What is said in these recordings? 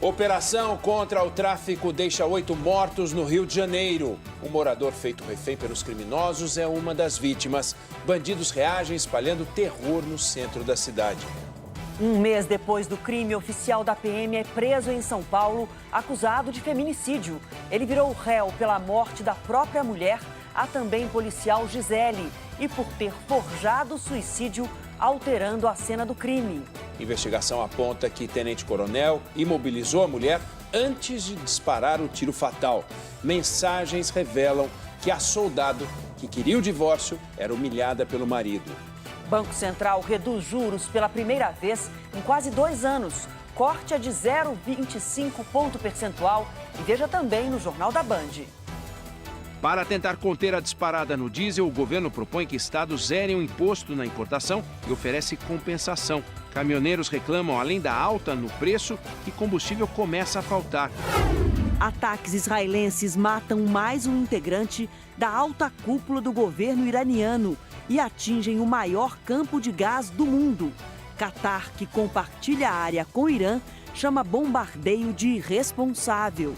Operação contra o tráfico deixa 8 mortos no Rio de Janeiro. Um morador feito refém pelos criminosos é uma das vítimas. Bandidos reagem espalhando terror no centro da cidade. Um mês depois do crime, oficial da PM é preso em São Paulo, acusado de feminicídio. Ele virou réu pela morte da própria mulher, a também policial Gisele, e por ter forjado suicídio, alterando a cena do crime. Investigação aponta que tenente-coronel imobilizou a mulher antes de disparar o tiro fatal. Mensagens revelam que a soldado, que queria o divórcio, era humilhada pelo marido. Banco Central reduz juros pela primeira vez em quase 2 anos. Corte é de 0,25 ponto percentual e veja também no Jornal da Band. Para tentar conter a disparada no diesel, o governo propõe que estados zerem o imposto na importação e oferece compensação. Caminhoneiros reclamam, além da alta no preço, que combustível começa a faltar. Ataques israelenses matam mais um integrante da alta cúpula do governo iraniano e atingem o maior campo de gás do mundo. Catar, que compartilha a área com o Irã, chama bombardeio de irresponsável.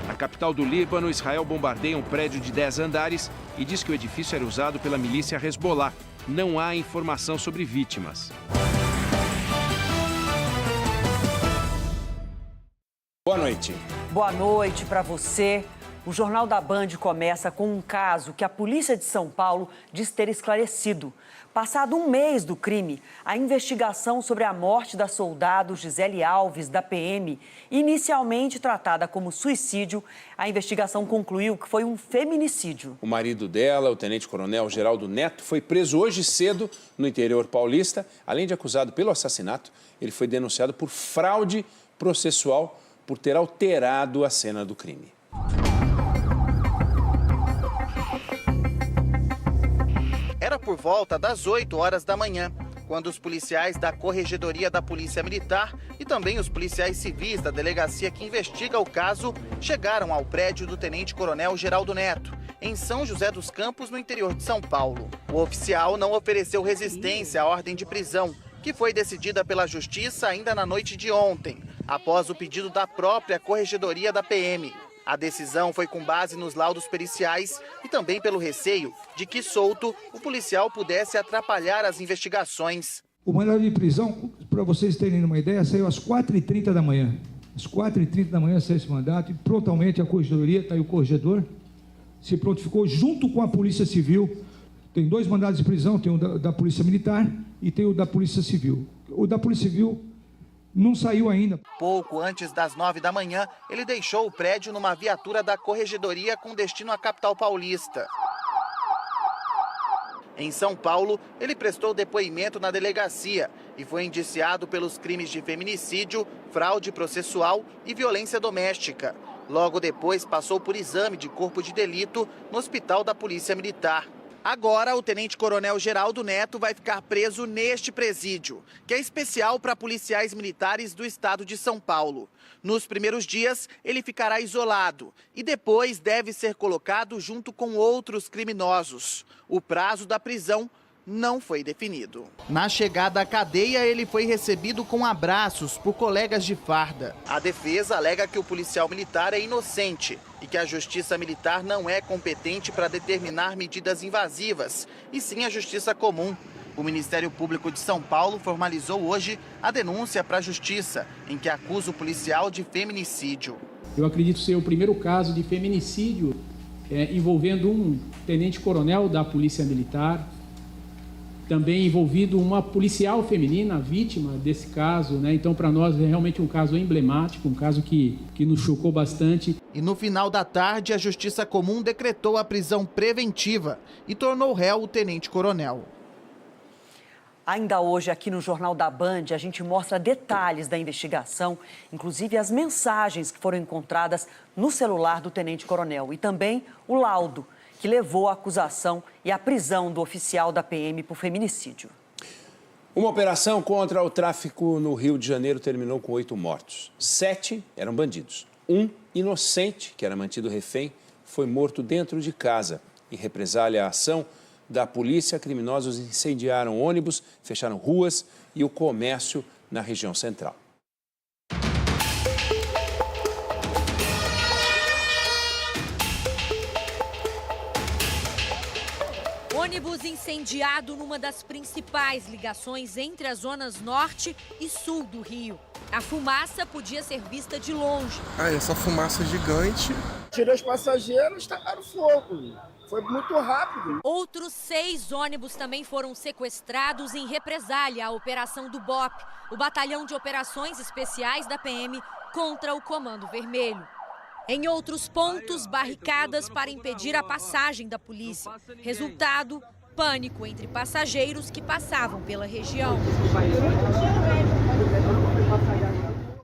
Na capital do Líbano, Israel bombardeia um prédio de 10 andares e diz que o edifício era usado pela milícia Hezbollah. Não há informação sobre vítimas. Boa noite. Boa noite para você. O Jornal da Band começa com um caso que a polícia de São Paulo diz ter esclarecido. Passado um mês do crime, a investigação sobre a morte da soldado Gisele Alves, da PM, inicialmente tratada como suicídio, a investigação concluiu que foi um feminicídio. O marido dela, o tenente-coronel Geraldo Neto, foi preso hoje cedo no interior paulista. Além de acusado pelo assassinato, ele foi denunciado por fraude processual por ter alterado a cena do crime. Era por volta das 8 horas da manhã, quando os policiais da Corregedoria da Polícia Militar e também os policiais civis da delegacia que investiga o caso chegaram ao prédio do tenente-coronel Geraldo Neto, em São José dos Campos, no interior de São Paulo. O oficial não ofereceu resistência à ordem de prisão, que foi decidida pela Justiça ainda na noite de ontem, após o pedido da própria Corregedoria da PM. A decisão foi com base nos laudos periciais e também pelo receio de que, solto, o policial pudesse atrapalhar as investigações. O mandado de prisão, para vocês terem uma ideia, saiu às 4h30 da manhã. Às 4h30 da manhã saiu esse mandato e prontamente a corregedoria, está aí o corregedor, se prontificou junto com a Polícia Civil. Tem 2 mandados de prisão, tem o da Polícia Militar e tem o da Polícia Civil. O da Polícia Civil não saiu ainda. Pouco antes das 9 da manhã, ele deixou o prédio numa viatura da Corregedoria com destino à capital paulista. Em São Paulo, ele prestou depoimento na delegacia e foi indiciado pelos crimes de feminicídio, fraude processual e violência doméstica. Logo depois, passou por exame de corpo de delito no Hospital da Polícia Militar. Agora, o tenente-coronel Geraldo Neto vai ficar preso neste presídio, que é especial para policiais militares do estado de São Paulo. Nos primeiros dias, ele ficará isolado e depois deve ser colocado junto com outros criminosos. O prazo da prisão não foi definido. Na chegada à cadeia, ele foi recebido com abraços por colegas de farda. A defesa alega que o policial militar é inocente e que a Justiça Militar não é competente para determinar medidas invasivas, e sim a Justiça Comum. O Ministério Público de São Paulo formalizou hoje a denúncia para a Justiça, em que acusa o policial de feminicídio. Eu acredito ser o primeiro caso de feminicídio envolvendo um tenente-coronel da Polícia Militar, também envolvido uma policial feminina, vítima desse caso, né? Então, para nós, é realmente um caso emblemático, um caso que nos chocou bastante. E no final da tarde, a Justiça Comum decretou a prisão preventiva e tornou réu o tenente-coronel. Ainda hoje, aqui no Jornal da Band, a gente mostra detalhes da investigação, inclusive as mensagens que foram encontradas no celular do tenente-coronel e também o laudo que levou à acusação e à prisão do oficial da PM por feminicídio. Uma operação contra o tráfico no Rio de Janeiro terminou com 8 mortos. 7 eram bandidos. Um inocente, que era mantido refém, foi morto dentro de casa. Em represália à ação da polícia, criminosos incendiaram ônibus, fecharam ruas e o comércio na região central. Ônibus incendiado numa das principais ligações entre as zonas norte e sul do Rio. A fumaça podia ser vista de longe. Essa fumaça gigante. Tirou os passageiros, tacaram fogo. Foi muito rápido. Outros 6 ônibus também foram sequestrados em represália à operação do BOP, o Batalhão de Operações Especiais da PM contra o Comando Vermelho. Em outros pontos, barricadas para impedir a passagem da polícia. Resultado, pânico entre passageiros que passavam pela região.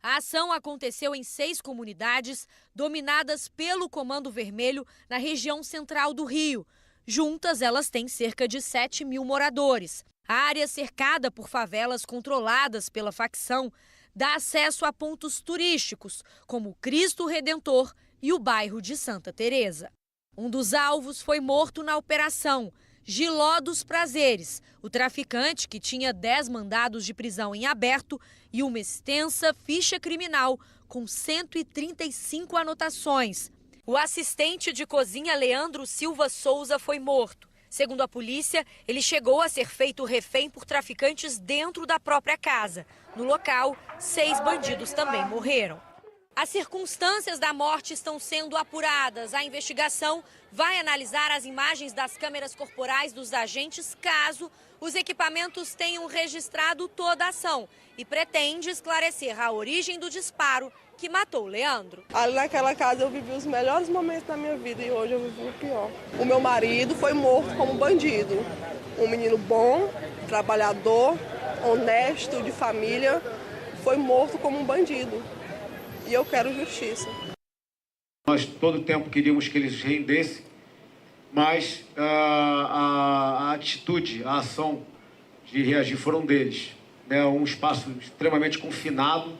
A ação aconteceu em 6 comunidades dominadas pelo Comando Vermelho na região central do Rio. Juntas, elas têm cerca de 7 mil moradores. A área cercada por favelas controladas pela facção dá acesso a pontos turísticos, como o Cristo Redentor e o bairro de Santa Teresa. Um dos alvos foi morto na operação, Giló dos Prazeres, o traficante que tinha 10 mandados de prisão em aberto e uma extensa ficha criminal com 135 anotações. O assistente de cozinha Leandro Silva Souza foi morto. Segundo a polícia, ele chegou a ser feito refém por traficantes dentro da própria casa. No local, 6 bandidos também morreram. As circunstâncias da morte estão sendo apuradas. A investigação vai analisar as imagens das câmeras corporais dos agentes, caso os equipamentos tenham registrado toda a ação, e pretende esclarecer a origem do disparo que matou Leandro. Ali naquela casa eu vivi os melhores momentos da minha vida e hoje eu vivi o pior. O meu marido foi morto como bandido. Um menino bom, trabalhador, honesto, de família, foi morto como um bandido. E eu quero justiça. Nós todo o tempo queríamos que eles rendessem, mas a atitude, a ação de reagir foram deles. Um espaço extremamente confinado.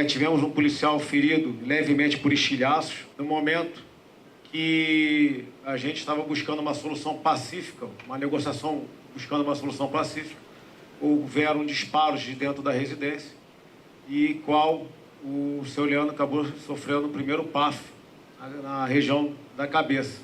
Tivemos um policial ferido levemente por estilhaços, no momento que a gente estava buscando uma solução pacífica, uma negociação buscando uma solução pacífica. Houveram disparos de dentro da residência e qual o seu Leandro acabou sofrendo o primeiro PAF na região da cabeça.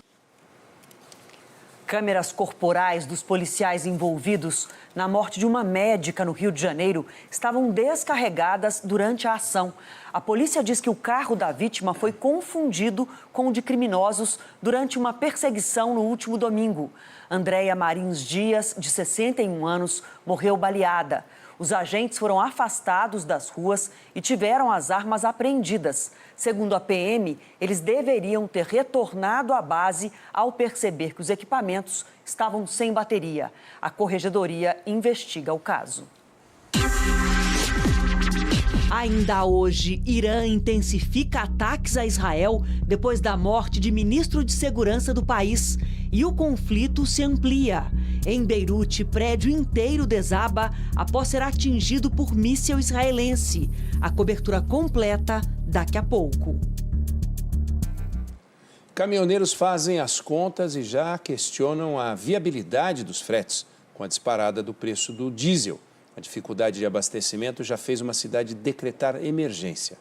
Câmeras corporais dos policiais envolvidos na morte de uma médica no Rio de Janeiro estavam descarregadas durante a ação. A polícia diz que o carro da vítima foi confundido com o de criminosos durante uma perseguição no último domingo. Andréia Marins Dias, de 61 anos, morreu baleada. Os agentes foram afastados das ruas e tiveram as armas apreendidas. Segundo a PM, eles deveriam ter retornado à base ao perceber que os equipamentos estavam sem bateria. A Corregedoria investiga o caso. Ainda hoje, Irã intensifica ataques a Israel depois da morte de ministro de segurança do país. E o conflito se amplia. Em Beirute, prédio inteiro desaba após ser atingido por míssil israelense. A cobertura completa daqui a pouco. Caminhoneiros fazem as contas e já questionam a viabilidade dos fretes com a disparada do preço do diesel. A dificuldade de abastecimento já fez uma cidade decretar emergência.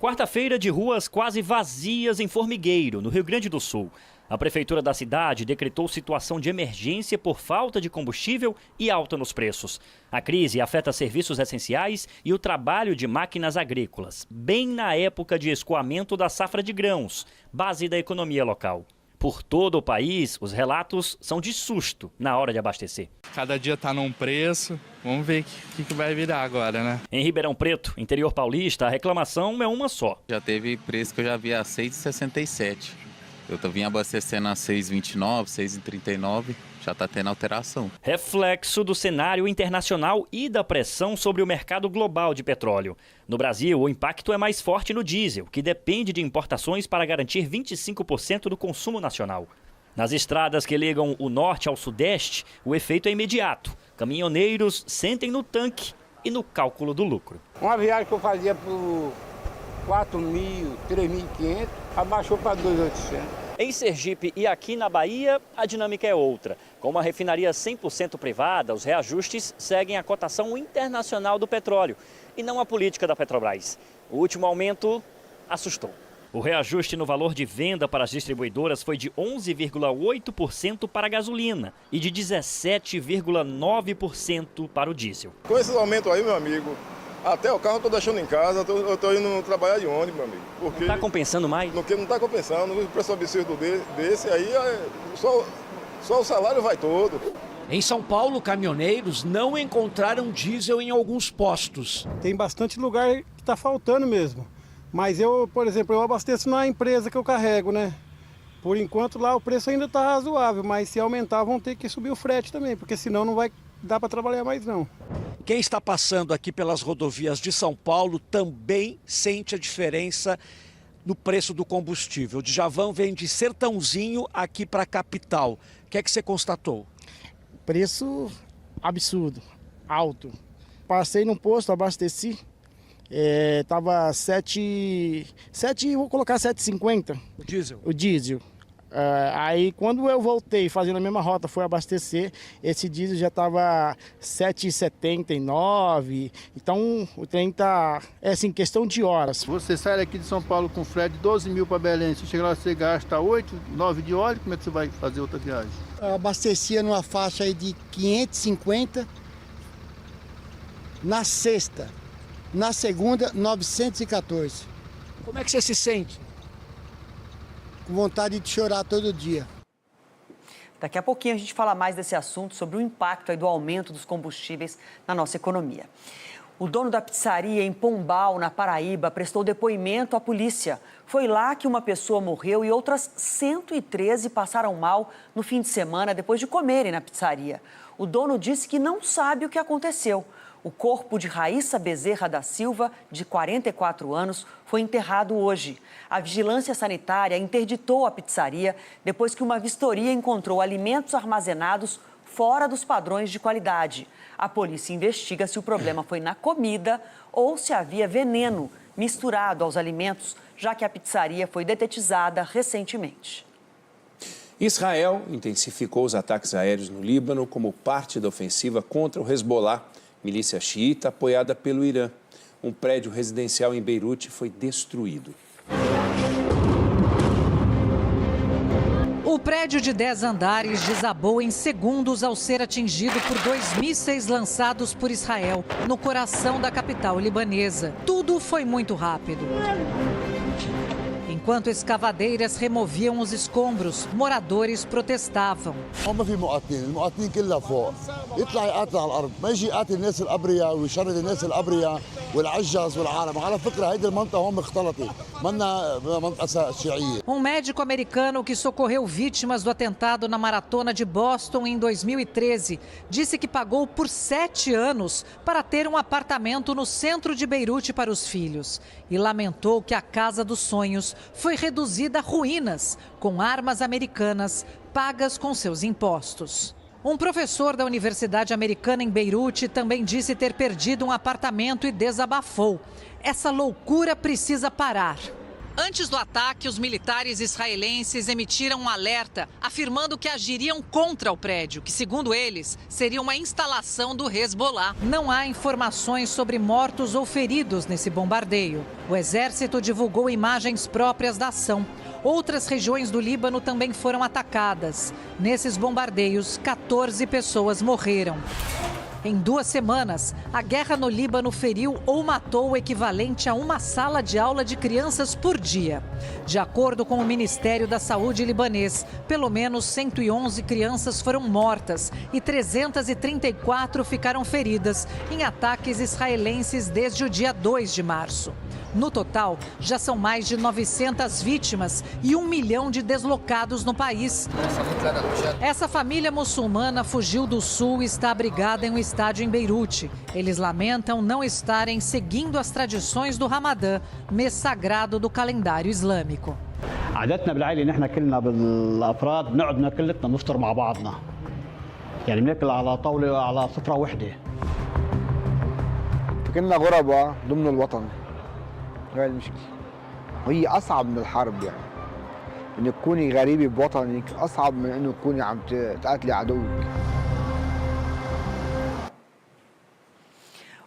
Quarta-feira de ruas quase vazias em Formigueiro, no Rio Grande do Sul. A prefeitura da cidade decretou situação de emergência por falta de combustível e alta nos preços. A crise afeta serviços essenciais e o trabalho de máquinas agrícolas, bem na época de escoamento da safra de grãos, base da economia local. Por todo o país, os relatos são de susto na hora de abastecer. Cada dia está num preço, vamos ver o que vai virar agora, né? Em Ribeirão Preto, interior paulista, a reclamação é uma só. Já teve preço que eu já vi a R$ 6,67. Eu vim abastecendo a R$ 6,29, R$ 6,39, já está tendo alteração. Reflexo do cenário internacional e da pressão sobre o mercado global de petróleo. No Brasil, o impacto é mais forte no diesel, que depende de importações para garantir 25% do consumo nacional. Nas estradas que ligam o norte ao sudeste, o efeito é imediato. Caminhoneiros sentem no tanque e no cálculo do lucro. Uma viagem que eu fazia por 4.000, 3.500, abaixou para 2.800. Em Sergipe e aqui na Bahia, a dinâmica é outra. Com uma refinaria 100% privada, os reajustes seguem a cotação internacional do petróleo. e não a política da Petrobras. O último aumento assustou. O reajuste no valor de venda para as distribuidoras foi de 11,8% para a gasolina e de 17,9% para o diesel. Com esse aumento aí, meu amigo, até o carro eu estou deixando em casa, eu estou indo trabalhar de ônibus, meu amigo. Porque não está compensando mais? Não está compensando, o preço absurdo desse aí, só o salário vai todo. Em São Paulo, caminhoneiros não encontraram diesel em alguns postos. Tem bastante lugar que está faltando mesmo. Mas eu, por exemplo, eu abasteço na empresa que eu carrego, né? Por enquanto lá o preço ainda está razoável, mas se aumentar vão ter que subir o frete também, porque senão não vai dar para trabalhar mais não. Quem está passando aqui pelas rodovias de São Paulo também sente a diferença no preço do combustível. O Djavan vem de Sertãozinho aqui para a capital. O que é que você constatou? Preço absurdo, alto. Passei num posto, abasteci. Tava 7, vou colocar 7,50. O diesel? O diesel. Aí quando eu voltei fazendo a mesma rota, fui abastecer, esse diesel já estava 7,79. Então o trem tá, assim, questão de horas. Você sai daqui de São Paulo com frete de 12 mil para Belém, se chegar lá você gasta 8, 9 de óleo, como é que você vai fazer outra viagem? Eu abastecia numa faixa aí de 550 na sexta. Na segunda, 914. Como é que você se sente? Com vontade de chorar todo dia. Daqui a pouquinho a gente fala mais desse assunto, sobre o impacto aí do aumento dos combustíveis na nossa economia. O dono da pizzaria em Pombal, na Paraíba, prestou depoimento à polícia. Foi lá que uma pessoa morreu e outras 113 passaram mal no fim de semana depois de comerem na pizzaria. O dono disse que não sabe o que aconteceu. O corpo de Raíssa Bezerra da Silva, de 44 anos, foi enterrado hoje. A vigilância sanitária interditou a pizzaria depois que uma vistoria encontrou alimentos armazenados fora dos padrões de qualidade. A polícia investiga se o problema foi na comida ou se havia veneno misturado aos alimentos, já que a pizzaria foi detetizada recentemente. Israel intensificou os ataques aéreos no Líbano como parte da ofensiva contra o Hezbollah, milícia xiita apoiada pelo Irã. Um prédio residencial em Beirute foi destruído. O prédio de 10 andares desabou em segundos ao ser atingido por 2 mísseis lançados por Israel no coração da capital libanesa. Tudo foi muito rápido. Enquanto escavadeiras removiam os escombros, moradores protestavam. Um médico americano que socorreu vítimas do atentado na maratona de Boston em 2013 disse que pagou por 7 anos para ter um apartamento no centro de Beirute para os filhos e lamentou que a casa dos sonhos foi reduzida a ruínas com armas americanas pagas com seus impostos. Um professor da Universidade Americana em Beirute também disse ter perdido um apartamento e desabafou. Essa loucura precisa parar. Antes do ataque, os militares israelenses emitiram um alerta afirmando que agiriam contra o prédio, que, segundo eles, seria uma instalação do Hezbollah. Não há informações sobre mortos ou feridos nesse bombardeio. O exército divulgou imagens próprias da ação. Outras regiões do Líbano também foram atacadas. Nesses bombardeios, 14 pessoas morreram. Em 2 semanas, a guerra no Líbano feriu ou matou o equivalente a uma sala de aula de crianças por dia. De acordo com o Ministério da Saúde libanês, pelo menos 111 crianças foram mortas e 334 ficaram feridas em ataques israelenses desde o dia 2 de março. No total, já são mais de 900 vítimas e 1 milhão de deslocados no país. Essa família muçulmana fugiu do sul e está abrigada em um estádio em Beirute. Eles lamentam não estarem seguindo as tradições do Ramadã, mês sagrado do calendário islâmico. عادتنا بالعائله نحن كلنا بالافراد بنقعد كلنا نفطر مع بعضنا. يعني بناكل على طاوله على سفره وحده. كنا غرباء ضمن الوطن. هاي المشكله. وهي اصعب من الحرب يعني. انك تكوني غريبه بوطنك اصعب من انه تكوني عم تقاتلي عدوك.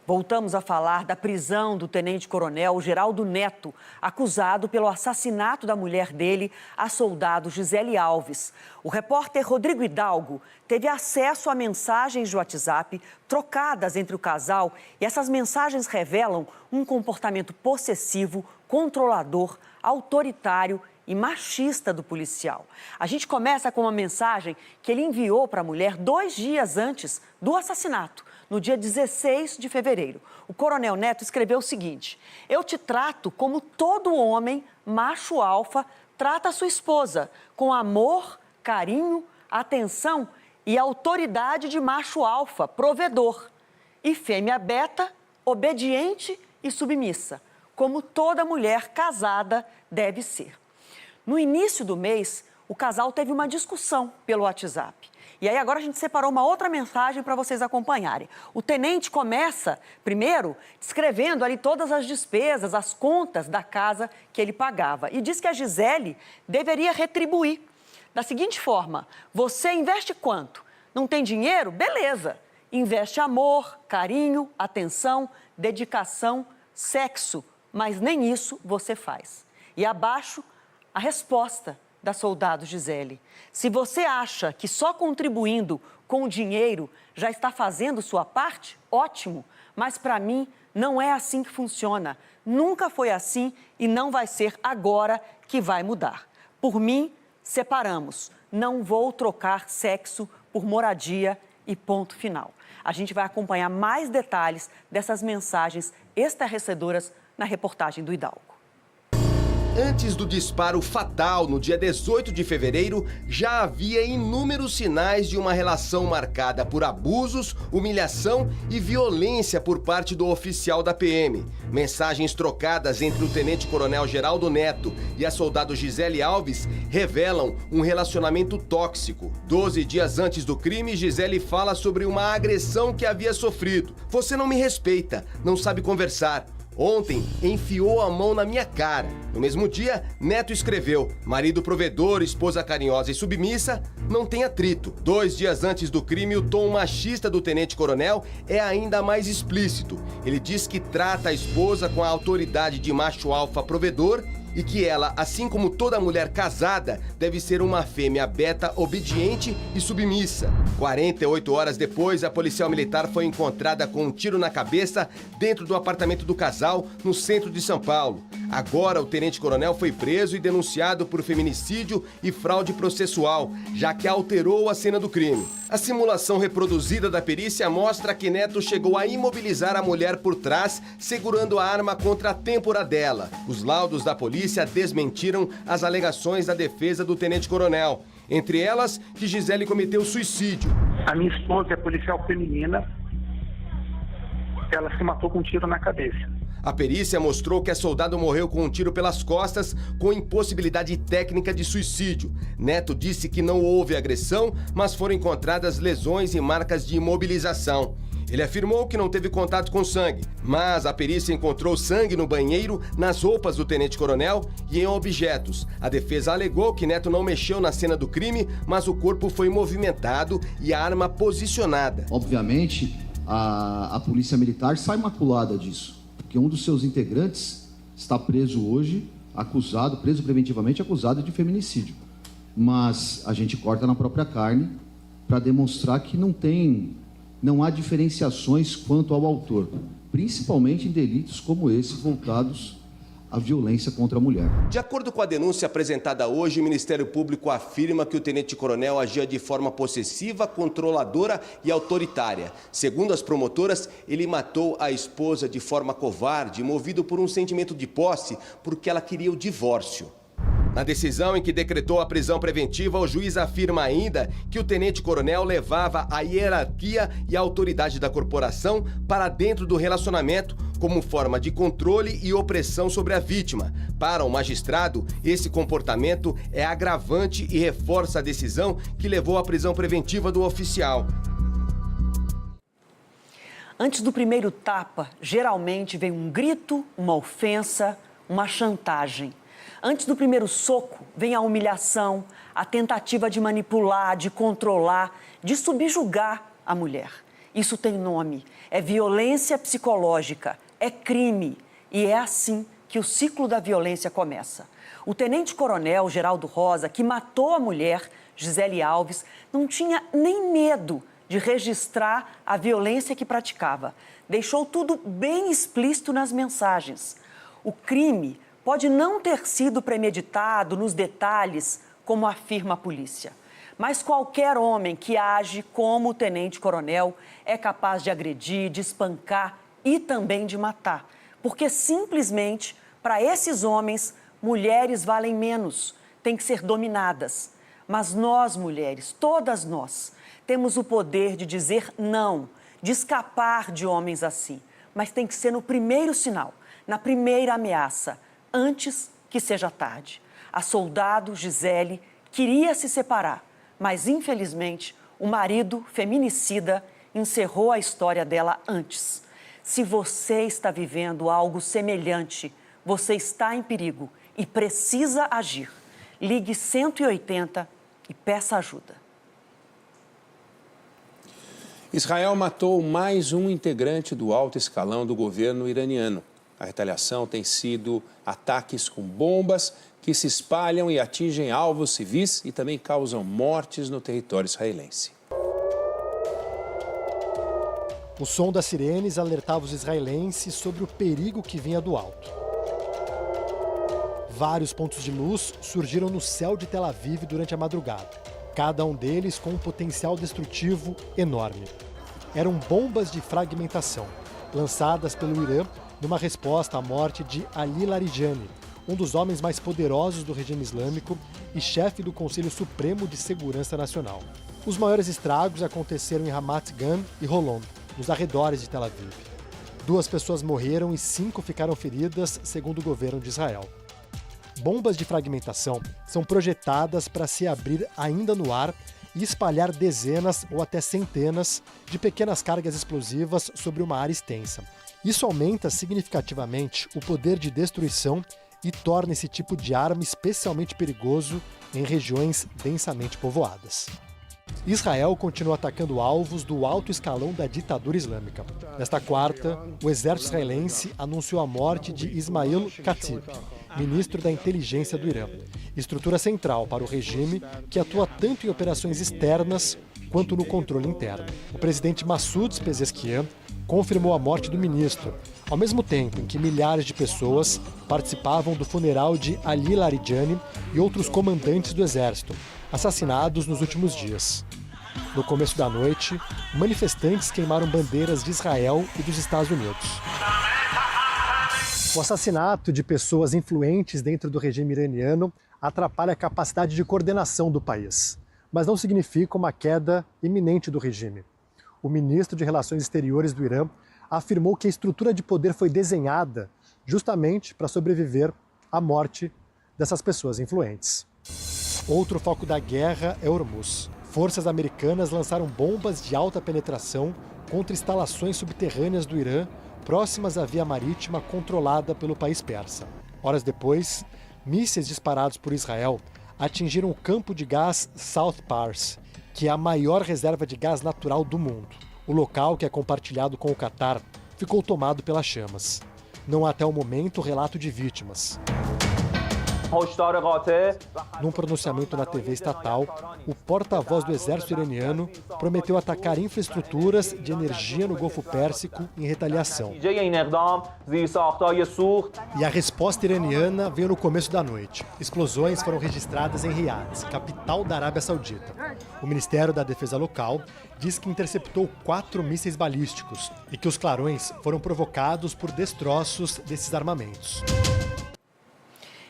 Voltamos a falar da prisão do tenente-coronel Geraldo Neto, acusado pelo assassinato da mulher dele, a soldado Gisele Alves. O repórter Rodrigo Hidalgo teve acesso a mensagens de WhatsApp trocadas entre o casal e essas mensagens revelam um comportamento possessivo, controlador, autoritário e machista do policial. A gente começa com uma mensagem que ele enviou para a mulher 2 dias antes do assassinato. No dia 16 de fevereiro, o coronel Neto escreveu o seguinte: eu te trato como todo homem macho alfa trata a sua esposa, com amor, carinho, atenção e autoridade de macho alfa, provedor, e fêmea beta, obediente e submissa, como toda mulher casada deve ser. No início do mês, o casal teve uma discussão pelo WhatsApp. E aí agora a gente separou uma outra mensagem para vocês acompanharem. O tenente começa, primeiro, descrevendo ali todas as despesas, as contas da casa que ele pagava. E diz que a Gisele deveria retribuir. Da seguinte forma: você investe quanto? Não tem dinheiro? Beleza. Investe amor, carinho, atenção, dedicação, sexo. Mas nem isso você faz. E abaixo, a resposta da soldado Gisele: se você acha que só contribuindo com o dinheiro já está fazendo sua parte, ótimo, mas para mim não é assim que funciona. Nunca foi assim e não vai ser agora que vai mudar. Por mim, separamos. Não vou trocar sexo por moradia e ponto final. A gente vai acompanhar mais detalhes dessas mensagens estarrecedoras na reportagem do Hidalgo. Antes do disparo fatal, no dia 18 de fevereiro, já havia inúmeros sinais de uma relação marcada por abusos, humilhação e violência por parte do oficial da PM. Mensagens trocadas entre o tenente-coronel Geraldo Neto e a soldado Gisele Alves revelam um relacionamento tóxico. 12 dias antes do crime, Gisele fala sobre uma agressão que havia sofrido. Você não me respeita, não sabe conversar. Ontem, enfiou a mão na minha cara. No mesmo dia, Neto escreveu: marido provedor, esposa carinhosa e submissa, não tem atrito. 2 dias antes do crime, o tom machista do tenente-coronel é ainda mais explícito. Ele diz que trata a esposa com a autoridade de macho alfa provedor e que ela, assim como toda mulher casada, deve ser uma fêmea beta obediente e submissa. 48 horas depois, a policial militar foi encontrada com um tiro na cabeça dentro do apartamento do casal, no centro de São Paulo. Agora, o tenente-coronel foi preso e denunciado por feminicídio e fraude processual, já que alterou a cena do crime. A simulação reproduzida da perícia mostra que Neto chegou a imobilizar a mulher por trás, segurando a arma contra a têmpora dela. Os laudos da polícia desmentiram as alegações da defesa do tenente-coronel. Entre elas, que Gisele cometeu suicídio. A minha esposa é policial feminina. Ela se matou com um tiro na cabeça. A perícia mostrou que a soldado morreu com um tiro pelas costas, com impossibilidade técnica de suicídio. Neto disse que não houve agressão, mas foram encontradas lesões e marcas de imobilização. Ele afirmou que não teve contato com sangue, mas a perícia encontrou sangue no banheiro, nas roupas do tenente-coronel e em objetos. A defesa alegou que Neto não mexeu na cena do crime, mas o corpo foi movimentado e a arma posicionada. Obviamente, a polícia militar sai maculada disso, porque um dos seus integrantes está preso hoje, preso preventivamente, acusado de feminicídio. Mas a gente corta na própria carne para demonstrar que não há diferenciações quanto ao autor, principalmente em delitos como esse voltados à violência contra a mulher. De acordo com a denúncia apresentada hoje, o Ministério Público afirma que o tenente-coronel agia de forma possessiva, controladora e autoritária. Segundo as promotoras, ele matou a esposa de forma covarde, movido por um sentimento de posse, porque ela queria o divórcio. Na decisão em que decretou a prisão preventiva, o juiz afirma ainda que o tenente-coronel levava a hierarquia e a autoridade da corporação para dentro do relacionamento como forma de controle e opressão sobre a vítima. Para o magistrado, esse comportamento é agravante e reforça a decisão que levou à prisão preventiva do oficial. Antes do primeiro tapa, geralmente vem um grito, uma ofensa, uma chantagem. Antes do primeiro soco, vem a humilhação, a tentativa de manipular, de controlar, de subjugar a mulher. Isso tem nome. É violência psicológica, é crime. E é assim que o ciclo da violência começa. O tenente-coronel Geraldo Rosa, que matou a mulher, Gisele Alves, não tinha nem medo de registrar a violência que praticava. Deixou tudo bem explícito nas mensagens. O crime pode não ter sido premeditado nos detalhes, como afirma a polícia. Mas qualquer homem que age como o tenente-coronel é capaz de agredir, de espancar e também de matar. Porque simplesmente, para esses homens, mulheres valem menos, têm que ser dominadas. Mas nós, mulheres, todas nós, temos o poder de dizer não, de escapar de homens assim. Mas tem que ser no primeiro sinal, na primeira ameaça, antes que seja tarde. A soldado Gisele queria se separar, mas infelizmente o marido feminicida encerrou a história dela antes. Se você está vivendo algo semelhante, você está em perigo e precisa agir. Ligue 180 e peça ajuda. Israel matou mais um integrante do alto escalão do governo iraniano. A retaliação tem sido ataques com bombas que se espalham e atingem alvos civis e também causam mortes no território israelense. O som das sirenes alertava os israelenses sobre o perigo que vinha do alto. Vários pontos de luz surgiram no céu de Tel Aviv durante a madrugada, cada um deles com um potencial destrutivo enorme. Eram bombas de fragmentação, lançadas pelo Irã numa resposta à morte de Ali Larijani, um dos homens mais poderosos do regime islâmico e chefe do Conselho Supremo de Segurança Nacional. Os maiores estragos aconteceram em Ramat Gan e Holon, nos arredores de Tel Aviv. 2 pessoas morreram e 5 ficaram feridas, segundo o governo de Israel. Bombas de fragmentação são projetadas para se abrir ainda no ar e espalhar dezenas ou até centenas de pequenas cargas explosivas sobre uma área extensa. Isso aumenta significativamente o poder de destruição e torna esse tipo de arma especialmente perigoso em regiões densamente povoadas. Israel continua atacando alvos do alto escalão da ditadura islâmica. Nesta quarta, o exército israelense anunciou a morte de Ismail Katib, ministro da inteligência do Irã, estrutura central para o regime que atua tanto em operações externas quanto no controle interno. O presidente Massoud Pezeshkian confirmou a morte do ministro, ao mesmo tempo em que milhares de pessoas participavam do funeral de Ali Larijani e outros comandantes do exército, assassinados nos últimos dias. No começo da noite, manifestantes queimaram bandeiras de Israel e dos Estados Unidos. O assassinato de pessoas influentes dentro do regime iraniano atrapalha a capacidade de coordenação do país, mas não significa uma queda iminente do regime. O ministro de Relações Exteriores do Irã afirmou que a estrutura de poder foi desenhada justamente para sobreviver à morte dessas pessoas influentes. Outro foco da guerra é Hormuz. Forças americanas lançaram bombas de alta penetração contra instalações subterrâneas do Irã próximas à via marítima controlada pelo país persa. Horas depois, mísseis disparados por Israel atingiram o campo de gás South Pars, que é a maior reserva de gás natural do mundo. O local, que é compartilhado com o Catar, ficou tomado pelas chamas. Não há até o momento relato de vítimas. Num pronunciamento na TV estatal, o porta-voz do exército iraniano prometeu atacar infraestruturas de energia no Golfo Pérsico em retaliação. E a resposta iraniana veio no começo da noite. Explosões foram registradas em Riad, capital da Arábia Saudita. O Ministério da Defesa local diz que interceptou 4 mísseis balísticos e que os clarões foram provocados por destroços desses armamentos.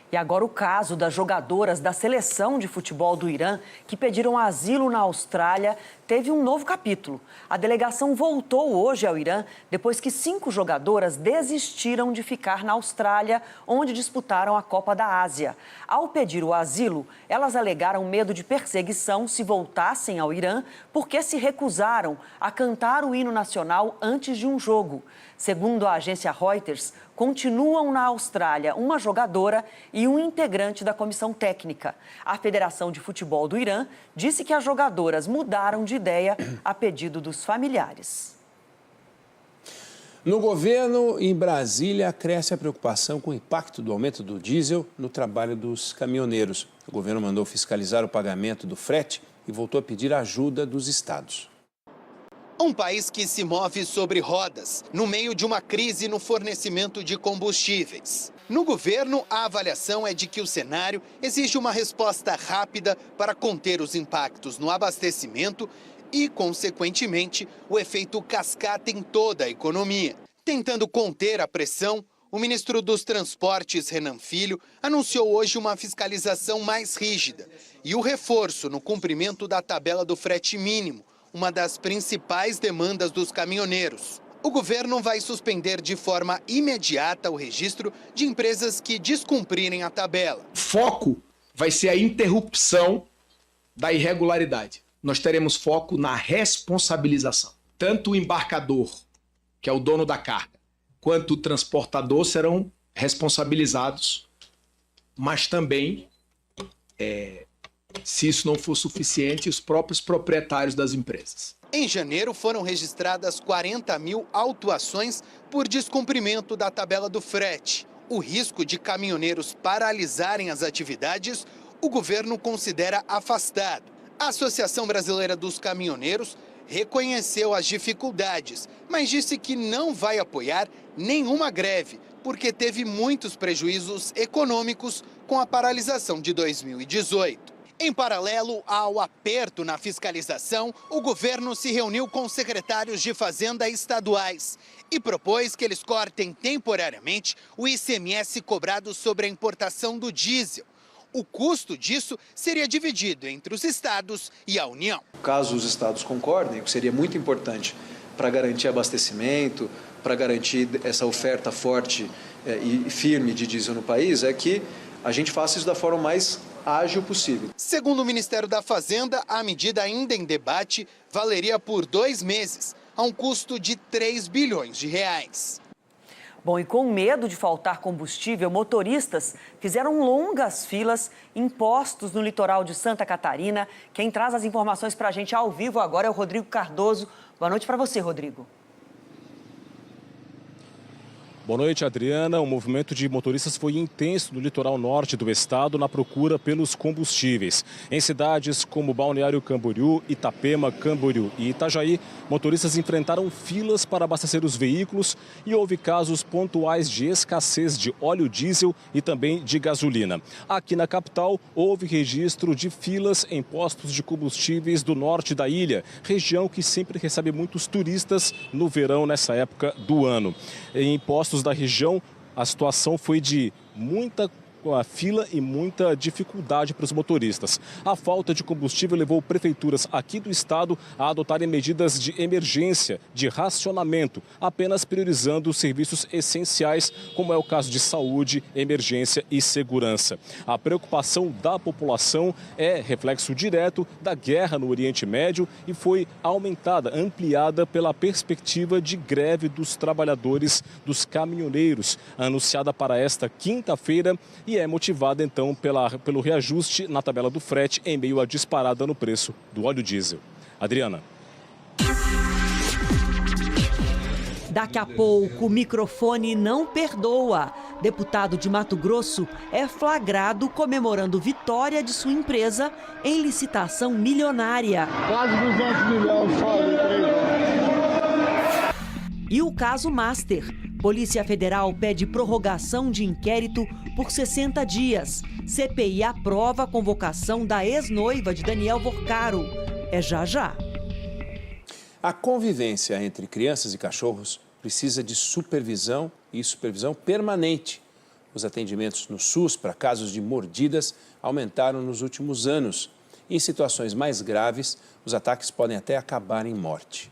E agora o caso das jogadoras da seleção de futebol do Irã que pediram asilo na Austrália teve um novo capítulo. A delegação voltou hoje ao Irã depois que 5 jogadoras desistiram de ficar na Austrália, onde disputaram a Copa da Ásia. Ao pedir o asilo, elas alegaram medo de perseguição se voltassem ao Irã porque se recusaram a cantar o hino nacional antes de um jogo. Segundo a agência Reuters, continuam na Austrália uma jogadora e um integrante da comissão técnica. A Federação de Futebol do Irã disse que as jogadoras mudaram de ideia a pedido dos familiares. No governo, em Brasília, cresce a preocupação com o impacto do aumento do diesel no trabalho dos caminhoneiros. O governo mandou fiscalizar o pagamento do frete e voltou a pedir ajuda dos estados. Um país que se move sobre rodas, no meio de uma crise no fornecimento de combustíveis. No governo, a avaliação é de que o cenário exige uma resposta rápida para conter os impactos no abastecimento e, consequentemente, o efeito cascata em toda a economia. Tentando conter a pressão, o ministro dos Transportes, Renan Filho, anunciou hoje uma fiscalização mais rígida e o reforço no cumprimento da tabela do frete mínimo, uma das principais demandas dos caminhoneiros. O governo vai suspender de forma imediata o registro de empresas que descumprirem a tabela. O foco vai ser a interrupção da irregularidade. Nós teremos foco na responsabilização. Tanto o embarcador, que é o dono da carga, quanto o transportador serão responsabilizados, mas também, se isso não for suficiente, os próprios proprietários das empresas. Em janeiro, foram registradas 40 mil autuações por descumprimento da tabela do frete. O risco de caminhoneiros paralisarem as atividades, o governo considera afastado. A Associação Brasileira dos Caminhoneiros reconheceu as dificuldades, mas disse que não vai apoiar nenhuma greve, porque teve muitos prejuízos econômicos com a paralisação de 2018. Em paralelo ao aperto na fiscalização, o governo se reuniu com secretários de Fazenda estaduais e propôs que eles cortem temporariamente o ICMS cobrado sobre a importação do diesel. O custo disso seria dividido entre os estados e a União. Caso os estados concordem, o que seria muito importante para garantir abastecimento, para garantir essa oferta forte e firme de diesel no país, é que a gente faça isso da forma mais ágil possível. Segundo o Ministério da Fazenda, a medida ainda em debate valeria por 2 meses, a um custo de 3 bilhões de reais. Bom, e com medo de faltar combustível, motoristas fizeram longas filas em postos no litoral de Santa Catarina. Quem traz as informações para a gente ao vivo agora é o Rodrigo Cardoso. Boa noite para você, Rodrigo. Boa noite, Adriana. O movimento de motoristas foi intenso no litoral norte do estado na procura pelos combustíveis. Em cidades como Balneário Camboriú, Itapema, Camboriú e Itajaí, motoristas enfrentaram filas para abastecer os veículos e houve casos pontuais de escassez de óleo diesel e também de gasolina. Aqui na capital, houve registro de filas em postos de combustíveis do norte da ilha, região que sempre recebe muitos turistas no verão nessa época do ano. Em postos da região, a situação foi de muita fila e muita dificuldade para os motoristas. A falta de combustível levou prefeituras aqui do estado a adotarem medidas de emergência, de racionamento, apenas priorizando os serviços essenciais, como é o caso de saúde, emergência e segurança. A preocupação da população é reflexo direto da guerra no Oriente Médio e foi aumentada, ampliada pela perspectiva de greve dos trabalhadores dos caminhoneiros, anunciada para esta quinta-feira, e é motivada, então, pelo reajuste na tabela do frete em meio à disparada no preço do óleo diesel. Adriana. Daqui a pouco, o microfone não perdoa. Deputado de Mato Grosso é flagrado comemorando vitória de sua empresa em licitação milionária. Quase 200 milhões só em 3 anos. E o caso Master. Polícia Federal pede prorrogação de inquérito por 60 dias. CPI aprova a convocação da ex-noiva de Daniel Vorcaro. É já já. A convivência entre crianças e cachorros precisa de supervisão e supervisão permanente. Os atendimentos no SUS para casos de mordidas aumentaram nos últimos anos. Em situações mais graves, os ataques podem até acabar em morte.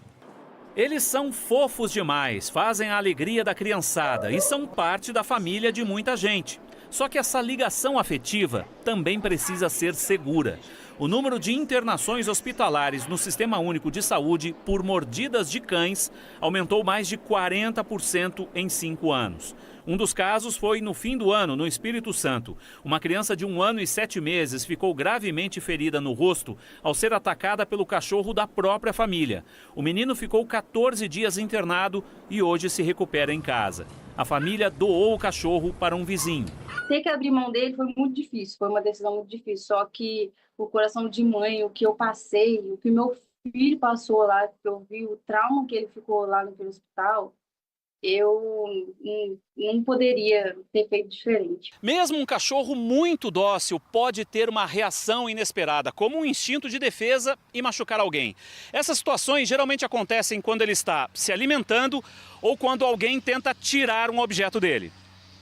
Eles são fofos demais, fazem a alegria da criançada e são parte da família de muita gente. Só que essa ligação afetiva também precisa ser segura. O número de internações hospitalares no Sistema Único de Saúde por mordidas de cães aumentou mais de 40% em 5 anos. Um dos casos foi no fim do ano, no Espírito Santo. Uma criança de 1 ano e 7 meses ficou gravemente ferida no rosto ao ser atacada pelo cachorro da própria família. O menino ficou 14 dias internado e hoje se recupera em casa. A família doou o cachorro para um vizinho. Ter que abrir mão dele foi muito difícil, foi uma decisão muito difícil. Só que o coração de mãe, o que eu passei, o que meu filho passou lá, que eu vi o trauma que ele ficou lá no hospital, eu não poderia ter feito diferente. Mesmo um cachorro muito dócil pode ter uma reação inesperada, como um instinto de defesa e machucar alguém. Essas situações geralmente acontecem quando ele está se alimentando ou quando alguém tenta tirar um objeto dele.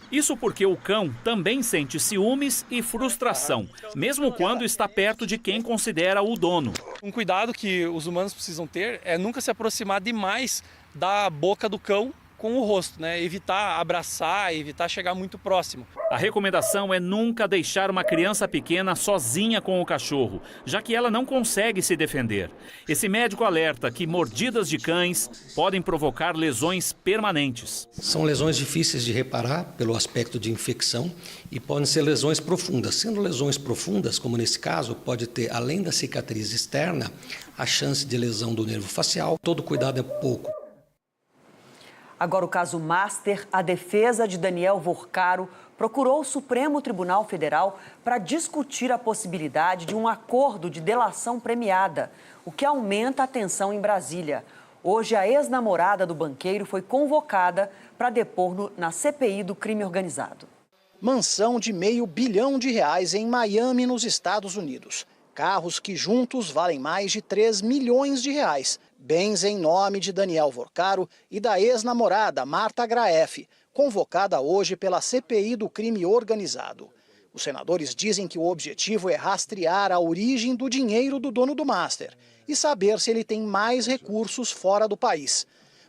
Isso porque o cão também sente ciúmes e frustração, mesmo quando está perto de quem considera o dono. Um cuidado que os humanos precisam ter é nunca se aproximar demais da boca do cão com o rosto, né? Evitar abraçar, evitar chegar muito próximo. A recomendação é nunca deixar uma criança pequena sozinha com o cachorro, já que ela não consegue se defender. Esse médico alerta que mordidas de cães podem provocar lesões permanentes. São lesões difíceis de reparar pelo aspecto de infecção e podem ser lesões profundas. Sendo lesões profundas, como nesse caso, pode ter, além da cicatriz externa, a chance de lesão do nervo facial. Todo cuidado é pouco. Agora o caso Master, a defesa de Daniel Vorcaro procurou o Supremo Tribunal Federal para discutir a possibilidade de um acordo de delação premiada, o que aumenta a tensão em Brasília. Hoje, a ex-namorada do banqueiro foi convocada para depor na CPI do crime organizado. Mansão de R$500 bilhão em Miami, nos Estados Unidos. Carros que juntos valem mais de R$3 milhões. Bens em nome de Daniel Vorcaro e da ex-namorada Marta Graeff, convocada hoje pela CPI do crime organizado. Os senadores dizem que o objetivo é rastrear a origem do dinheiro do dono do Master e saber se ele tem mais recursos fora do país.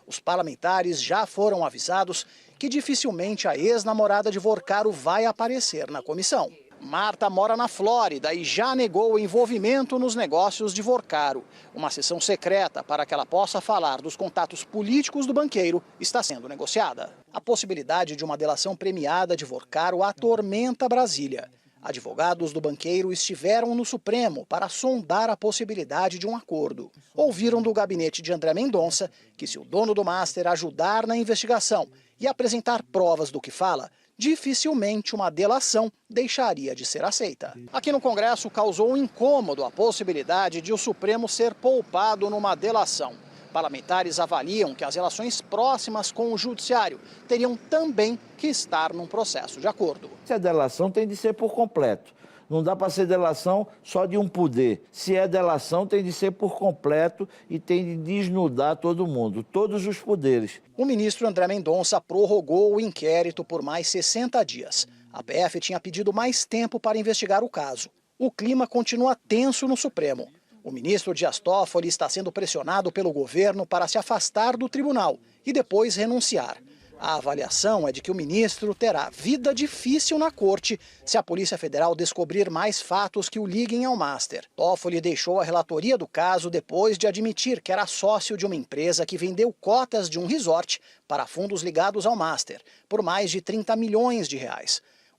Os parlamentares já foram avisados que dificilmente a ex-namorada de Vorcaro vai aparecer na comissão. Marta mora na Flórida e já negou o envolvimento nos negócios de Vorcaro. Uma sessão secreta para que ela possa falar dos contatos políticos do banqueiro está sendo negociada. A possibilidade de uma delação premiada de Vorcaro atormenta Brasília. Advogados do banqueiro estiveram no Supremo para sondar a possibilidade de um acordo. Ouviram do gabinete de André Mendonça que, se o dono do Master ajudar na investigação e apresentar provas do que fala, dificilmente uma delação deixaria de ser aceita. Aqui no Congresso causou um incômodo a possibilidade de o Supremo ser poupado numa delação. Parlamentares avaliam que as relações próximas com o Judiciário teriam também que estar num processo de acordo. A delação tem de ser por completo. Não dá para ser delação só de um poder. Se é delação, tem de ser por completo e tem de desnudar todo mundo, todos os poderes. O ministro André Mendonça prorrogou o inquérito por mais 60 dias. A PF tinha pedido mais tempo para investigar o caso. O clima continua tenso no Supremo. O ministro Dias Toffoli está sendo pressionado pelo governo para se afastar do tribunal e depois renunciar. A avaliação é de que o ministro terá vida difícil na corte se a Polícia Federal descobrir mais fatos que o liguem ao Master. Toffoli deixou a relatoria do caso depois de admitir que era sócio de uma empresa que vendeu cotas de um resort para fundos ligados ao Master, por mais de R$30 milhões.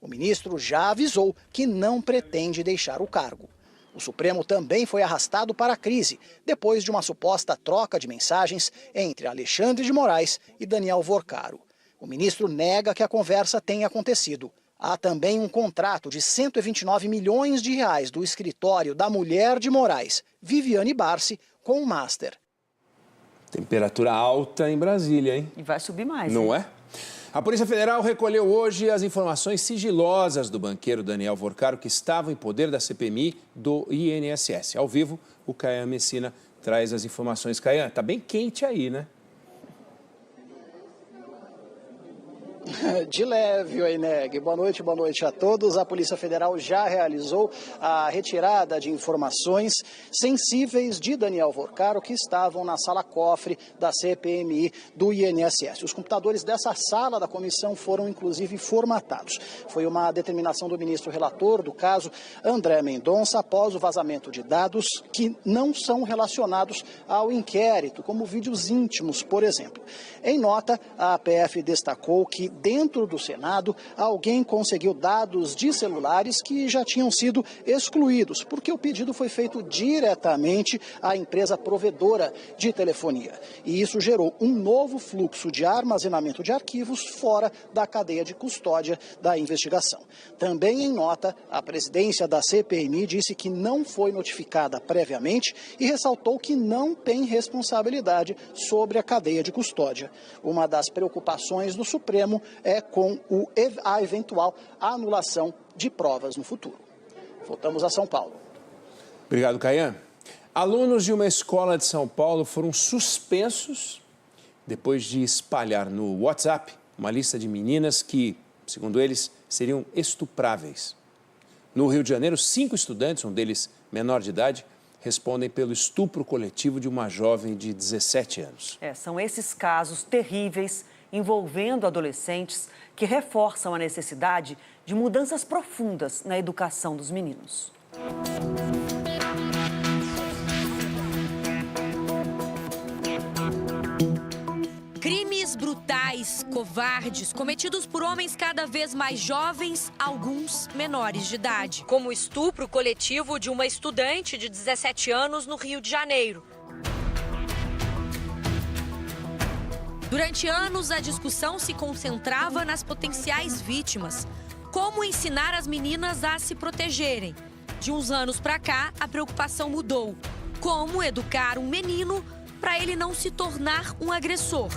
O ministro já avisou que não pretende deixar o cargo. O Supremo também foi arrastado para a crise, depois de uma suposta troca de mensagens entre Alexandre de Moraes e Daniel Vorcaro. O ministro nega que a conversa tenha acontecido. Há também um contrato de R$129 milhões do escritório da mulher de Moraes, Viviane Barsi, com o Master. Temperatura alta em Brasília, hein? E vai subir mais. Não é? A Polícia Federal recolheu hoje as informações sigilosas do banqueiro Daniel Vorcaro, que estavam em poder da CPMI do INSS. Ao vivo, o Caian Messina traz as informações. Caian, tá bem quente aí, né? De leve, Oineg. Boa noite a todos. A Polícia Federal já realizou a retirada de informações sensíveis de Daniel Vorcaro, que estavam na sala cofre da CPMI do INSS. Os computadores dessa sala da comissão foram, inclusive, formatados. Foi uma determinação do ministro relator do caso, André Mendonça, após o vazamento de dados que não são relacionados ao inquérito, como vídeos íntimos, por exemplo. Em nota, a PF destacou que dentro do Senado, alguém conseguiu dados de celulares que já tinham sido excluídos, porque o pedido foi feito diretamente à empresa provedora de telefonia. E isso gerou um novo fluxo de armazenamento de arquivos fora da cadeia de custódia da investigação. Também em nota, a presidência da CPMI disse que não foi notificada previamente e ressaltou que não tem responsabilidade sobre a cadeia de custódia. Uma das preocupações do Supremo é com a eventual anulação de provas no futuro. Voltamos a São Paulo. Obrigado, Caian. Alunos de uma escola de São Paulo foram suspensos depois de espalhar no WhatsApp uma lista de meninas que, segundo eles, seriam estupráveis. No Rio de Janeiro, 5 estudantes, um deles menor de idade, respondem pelo estupro coletivo de uma jovem de 17 anos. São esses casos terríveis envolvendo adolescentes que reforçam a necessidade de mudanças profundas na educação dos meninos. Crimes brutais, covardes, cometidos por homens cada vez mais jovens, alguns menores de idade. Como o estupro coletivo de uma estudante de 17 anos no Rio de Janeiro. Durante anos, a discussão se concentrava nas potenciais vítimas. Como ensinar as meninas a se protegerem? De uns anos para cá, a preocupação mudou. Como educar um menino para ele não se tornar um agressor?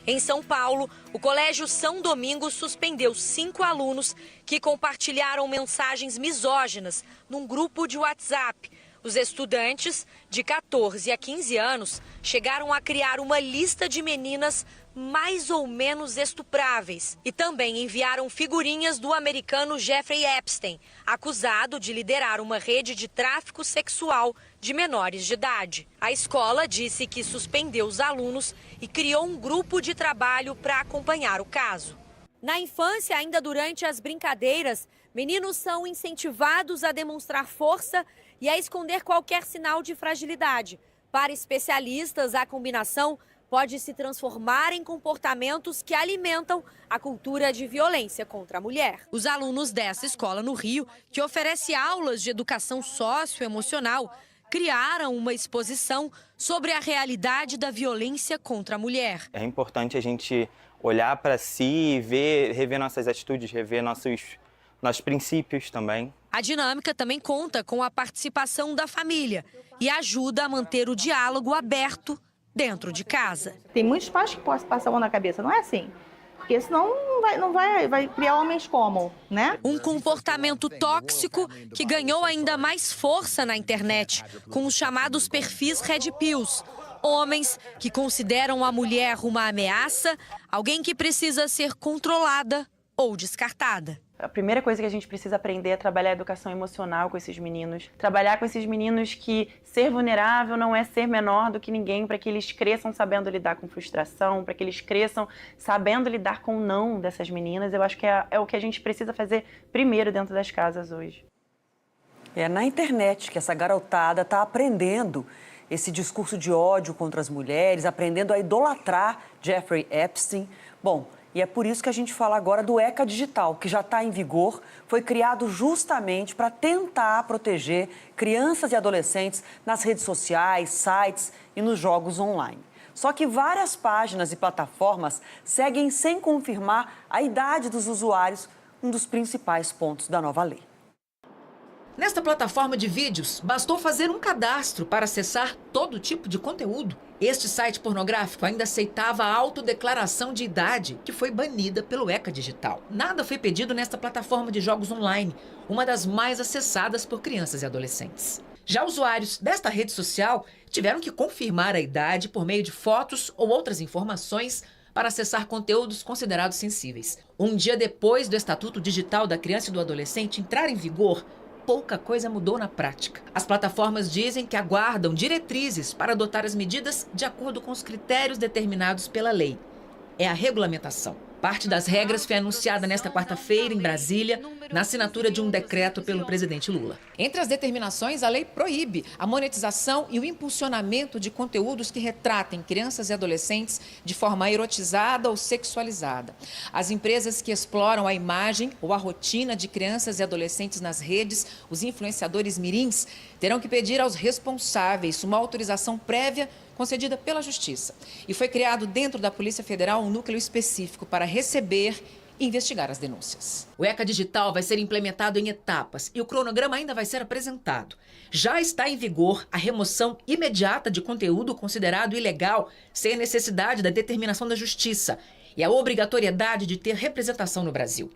Em São Paulo, o Colégio São Domingos suspendeu 5 alunos que compartilharam mensagens misóginas num grupo de WhatsApp. Os estudantes, de 14 a 15 anos, chegaram a criar uma lista de meninas mais ou menos estupráveis. E também enviaram figurinhas do americano Jeffrey Epstein, acusado de liderar uma rede de tráfico sexual de menores de idade. A escola disse que suspendeu os alunos e criou um grupo de trabalho para acompanhar o caso. Na infância, ainda durante as brincadeiras, meninos são incentivados a demonstrar força e a esconder qualquer sinal de fragilidade. Para especialistas, a combinação pode se transformar em comportamentos que alimentam a cultura de violência contra a mulher. Os alunos dessa escola no Rio, que oferece aulas de educação socioemocional, criaram uma exposição sobre a realidade da violência contra a mulher. É importante a gente olhar para si, rever nossas atitudes, rever nossos princípios também. A dinâmica também conta com a participação da família e ajuda a manter o diálogo aberto dentro de casa. Tem muitos pais que possam passar a mão na cabeça, não é assim? Porque senão não vai criar homens como, né? Um comportamento tóxico que ganhou ainda mais força na internet, com os chamados perfis Red Pills. Homens que consideram a mulher uma ameaça, alguém que precisa ser controlada ou descartada. A primeira coisa que a gente precisa aprender é trabalhar a educação emocional com esses meninos. Trabalhar com esses meninos que ser vulnerável não é ser menor do que ninguém, para que eles cresçam sabendo lidar com frustração, para que eles cresçam sabendo lidar com o não dessas meninas. Eu acho que é o que a gente precisa fazer primeiro dentro das casas hoje. É na internet que essa garotada está aprendendo esse discurso de ódio contra as mulheres, aprendendo a idolatrar Jeffrey Epstein. Bom, e é por isso que a gente fala agora do ECA Digital, que já está em vigor, foi criado justamente para tentar proteger crianças e adolescentes nas redes sociais, sites e nos jogos online. Só que várias páginas e plataformas seguem sem confirmar a idade dos usuários, um dos principais pontos da nova lei. Nesta plataforma de vídeos, bastou fazer um cadastro para acessar todo tipo de conteúdo. Este site pornográfico ainda aceitava a autodeclaração de idade, que foi banida pelo ECA Digital. Nada foi pedido nesta plataforma de jogos online, uma das mais acessadas por crianças e adolescentes. Já usuários desta rede social tiveram que confirmar a idade por meio de fotos ou outras informações para acessar conteúdos considerados sensíveis. Um dia depois do Estatuto Digital da Criança e do Adolescente entrar em vigor, pouca coisa mudou na prática. As plataformas dizem que aguardam diretrizes para adotar as medidas de acordo com os critérios determinados pela lei. É a regulamentação. Parte das regras foi anunciada nesta quarta-feira em Brasília, na assinatura de um decreto pelo presidente Lula. Entre as determinações, a lei proíbe a monetização e o impulsionamento de conteúdos que retratem crianças e adolescentes de forma erotizada ou sexualizada. As empresas que exploram a imagem ou a rotina de crianças e adolescentes nas redes, os influenciadores mirins, terão que pedir aos responsáveis uma autorização prévia concedida pela Justiça. E foi criado dentro da Polícia Federal um núcleo específico para receber e investigar as denúncias. O ECA Digital vai ser implementado em etapas e o cronograma ainda vai ser apresentado. Já está em vigor a remoção imediata de conteúdo considerado ilegal, sem a necessidade da determinação da Justiça, e a obrigatoriedade de ter representação no Brasil.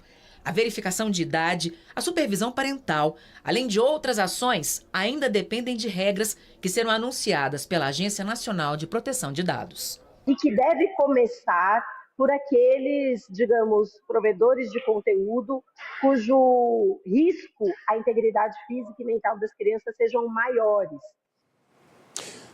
A verificação de idade, a supervisão parental, além de outras ações, ainda dependem de regras que serão anunciadas pela Agência Nacional de Proteção de Dados. E que deve começar por aqueles, digamos, provedores de conteúdo cujo risco à integridade física e mental das crianças sejam maiores.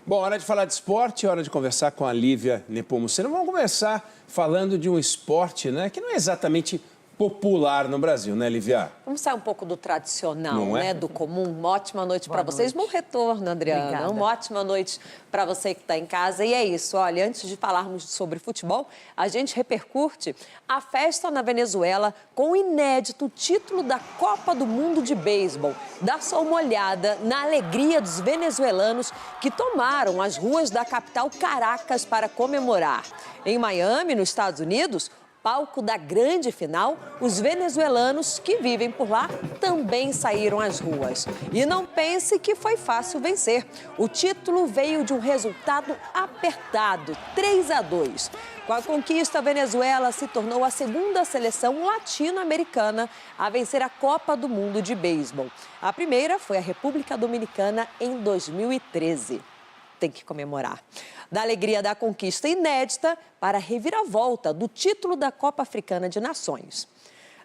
Bom, hora de falar de esporte, hora de conversar com a Lívia Nepomuceno. Vamos começar falando de um esporte, né, que não é exatamente popular no Brasil, né, Lívia? Vamos sair um pouco do tradicional, Não é? né, do comum. Uma ótima noite para vocês. Bom retorno, Adriana. Obrigada. Uma ótima noite para você que está em casa. E é isso, olha, antes de falarmos sobre futebol, a gente repercute a festa na Venezuela com o inédito título da Copa do Mundo de Beisebol. Dá só uma olhada na alegria dos venezuelanos que tomaram as ruas da capital Caracas para comemorar. Em Miami, nos Estados Unidos, palco da grande final, os venezuelanos que vivem por lá também saíram às ruas. E não pense que foi fácil vencer. O título veio de um resultado apertado, 3-2. Com a conquista, a Venezuela se tornou a segunda seleção latino-americana a vencer a Copa do Mundo de Beisebol. A primeira foi a República Dominicana em 2013. Tem que comemorar. Da alegria da conquista inédita para a reviravolta do título da Copa Africana de Nações.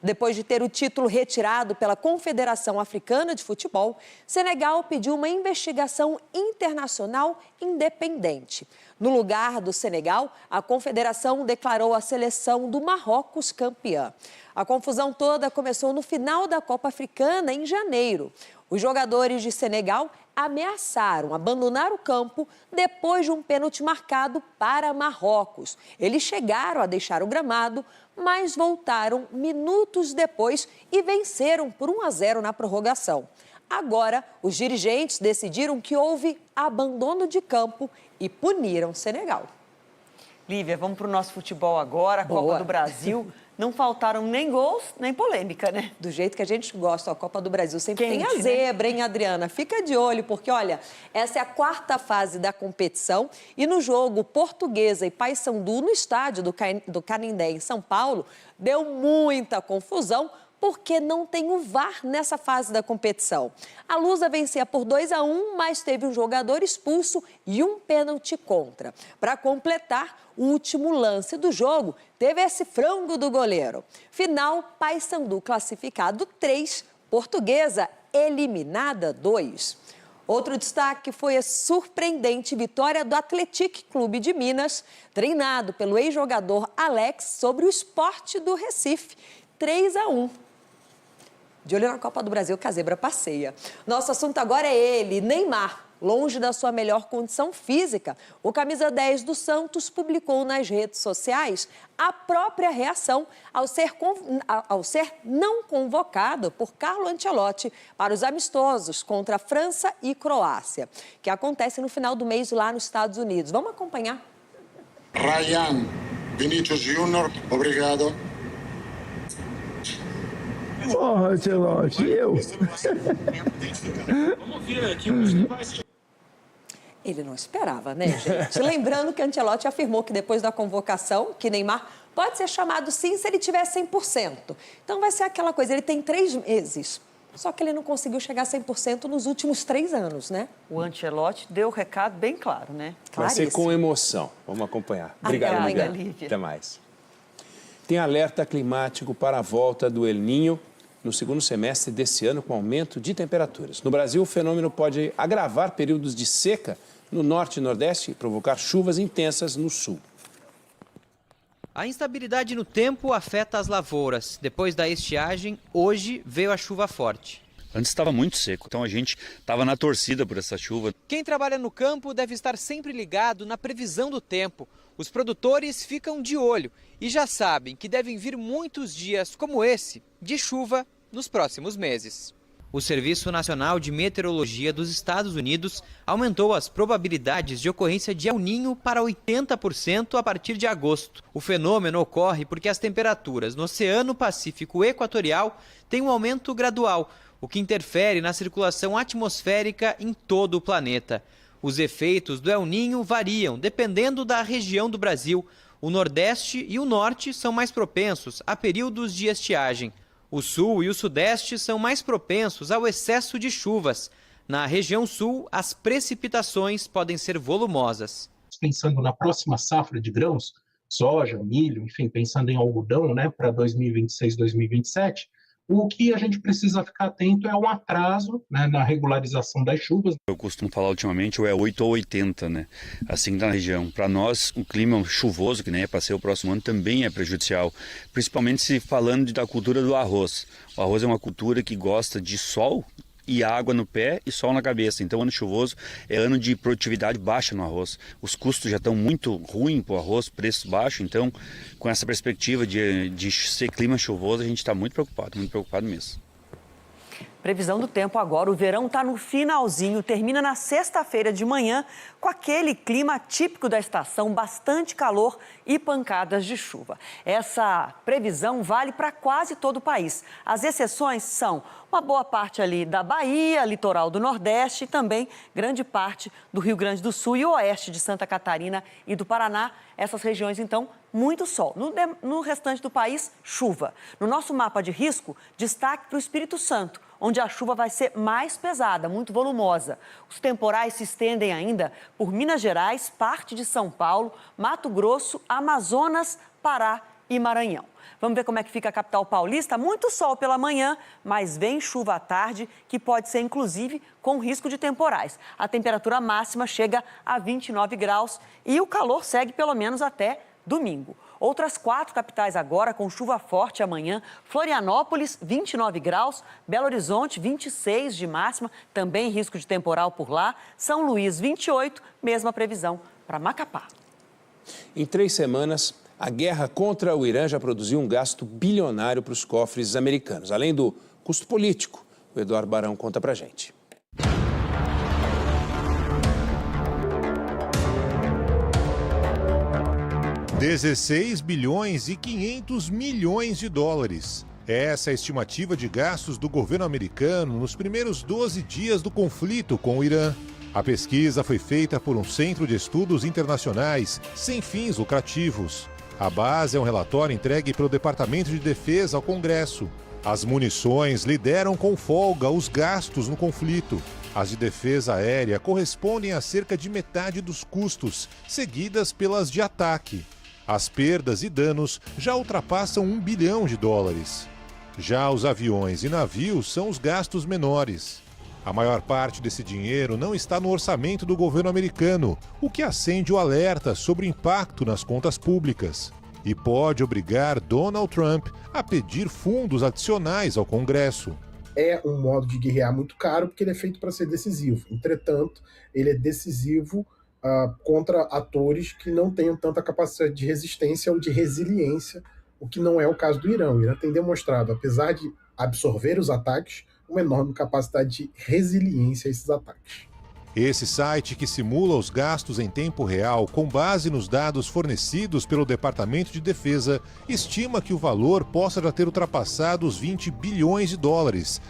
Depois de ter o título retirado pela Confederação Africana de Futebol, Senegal pediu uma investigação internacional independente. No lugar do Senegal, a Confederação declarou a seleção do Marrocos campeã. A confusão toda começou no final da Copa Africana, em janeiro. Os jogadores de Senegal ameaçaram abandonar o campo depois de um pênalti marcado para Marrocos. Eles chegaram a deixar o gramado, mas voltaram minutos depois e venceram por 1-0 na prorrogação. Agora, os dirigentes decidiram que houve abandono de campo e puniram Senegal. Lívia, vamos para o nosso futebol agora, a Copa do Brasil. Não faltaram nem gols, nem polêmica, né? Do jeito que a gente gosta, a Copa do Brasil sempre Quente, tem a zebra, hein, Adriana? Fica de olho, porque, olha, essa é a quarta fase da competição e no jogo Portuguesa e Paysandu, no estádio do Canindé, em São Paulo, deu muita confusão, porque não tem o VAR nessa fase da competição. A Lusa vencia por 2-1, mas teve um jogador expulso e um pênalti contra. Para completar, o último lance do jogo teve esse frango do goleiro. Final, Paysandu classificado 3, Portuguesa eliminada 2. Outro destaque foi a surpreendente vitória do Atlético Clube de Minas, treinado pelo ex-jogador Alex, sobre o Sport do Recife, 3-1. De olho na Copa do Brasil, que a zebra passeia. Nosso assunto agora é ele, Neymar. Longe da sua melhor condição física, o camisa 10 do Santos publicou nas redes sociais a própria reação ao ser não convocado por Carlo Ancelotti para os amistosos contra a França e Croácia, que acontecem no final do mês lá nos Estados Unidos. Vamos acompanhar? Ryan Vinicius Júnior, obrigado. Porra, Ancelotti, eu. Vamos ver aqui Ele não esperava, né, gente? Lembrando que Ancelotti afirmou que depois da convocação, que Neymar pode ser chamado sim se ele tiver 100%. Então vai ser aquela coisa, ele tem 3 meses só que ele não conseguiu chegar a 100% nos últimos 3 anos, né? O Ancelotti deu o recado bem claro, né? Vai ser com emoção. Vamos acompanhar. Obrigado, Lívia. Até mais. Tem alerta climático para a volta do El Niño no segundo semestre desse ano, com aumento de temperaturas. No Brasil, o fenômeno pode agravar períodos de seca no norte e nordeste e provocar chuvas intensas no sul. A instabilidade no tempo afeta as lavouras. Depois da estiagem, hoje veio a chuva forte. Antes estava muito seco, então a gente estava na torcida por essa chuva. Quem trabalha no campo deve estar sempre ligado na previsão do tempo. Os produtores ficam de olho e já sabem que devem vir muitos dias como esse de chuva nos próximos meses. O Serviço Nacional de Meteorologia dos Estados Unidos aumentou as probabilidades de ocorrência de El Niño para 80% a partir de agosto. O fenômeno ocorre porque as temperaturas no Oceano Pacífico Equatorial têm um aumento gradual, o que interfere na circulação atmosférica em todo o planeta. Os efeitos do El Niño variam dependendo da região do Brasil. O Nordeste e o Norte são mais propensos a períodos de estiagem. O Sul e o Sudeste são mais propensos ao excesso de chuvas. Na região Sul, as precipitações podem ser volumosas. Pensando na próxima safra de grãos, soja, milho, enfim, pensando em algodão, né, para 2026, 2027, o que a gente precisa ficar atento é um atraso, né, na regularização das chuvas. Eu costumo falar ultimamente, ou é 8 ou 80, né? Assim na região. Para nós, o clima chuvoso, que nem é para ser o próximo ano, também é prejudicial. Principalmente se falando da cultura do arroz. O arroz é uma cultura que gosta de sol e água no pé e sol na cabeça. Então, ano chuvoso é ano de produtividade baixa no arroz. Os custos já estão muito ruins para o arroz, preços baixos. Então, com essa perspectiva de ser clima chuvoso, a gente está muito preocupado mesmo. Previsão do tempo agora, o verão está no finalzinho, termina na sexta-feira de manhã com aquele clima típico da estação, bastante calor e pancadas de chuva. Essa previsão vale para quase todo o país. As exceções são uma boa parte ali da Bahia, litoral do Nordeste e também grande parte do Rio Grande do Sul e oeste de Santa Catarina e do Paraná. Essas regiões, então, muito sol. No restante do país, chuva. No nosso mapa de risco, destaque para o Espírito Santo, onde a chuva vai ser mais pesada, muito volumosa. Os temporais se estendem ainda por Minas Gerais, parte de São Paulo, Mato Grosso, Amazonas, Pará e Maranhão. Vamos ver como é que fica a capital paulista? Muito sol pela manhã, mas vem chuva à tarde, que pode ser inclusive com risco de temporais. A temperatura máxima chega a 29 graus e o calor segue pelo menos até domingo. Outras 4 capitais agora com chuva forte amanhã. Florianópolis, 29 graus. Belo Horizonte, 26 de máxima. Também risco de temporal por lá. São Luís, 28. Mesma previsão para Macapá. Em 3 semanas, a guerra contra o Irã já produziu um gasto bilionário para os cofres americanos. Além do custo político, o Eduardo Barão conta pra gente. $16 bilhões e 500 milhões de dólares. Essa é a estimativa de gastos do governo americano nos primeiros 12 dias do conflito com o Irã. A pesquisa foi feita por um centro de estudos internacionais sem fins lucrativos. A base é um relatório entregue pelo Departamento de Defesa ao Congresso. As munições lideram com folga os gastos no conflito. As de defesa aérea correspondem a cerca de metade dos custos, seguidas pelas de ataque. As perdas e danos já ultrapassam $1 bilhão. Já os aviões e navios são os gastos menores. A maior parte desse dinheiro não está no orçamento do governo americano, o que acende o alerta sobre o impacto nas contas públicas e pode obrigar Donald Trump a pedir fundos adicionais ao Congresso. É um modo de guerrear muito caro porque ele é feito para ser decisivo. Entretanto, ele é decisivo contra atores que não tenham tanta capacidade de resistência ou de resiliência, o que não é o caso do Irã. O Irã tem demonstrado, apesar de absorver os ataques, uma enorme capacidade de resiliência a esses ataques. Esse site, que simula os gastos em tempo real com base nos dados fornecidos pelo Departamento de Defesa, estima que o valor possa já ter ultrapassado os $20 bilhões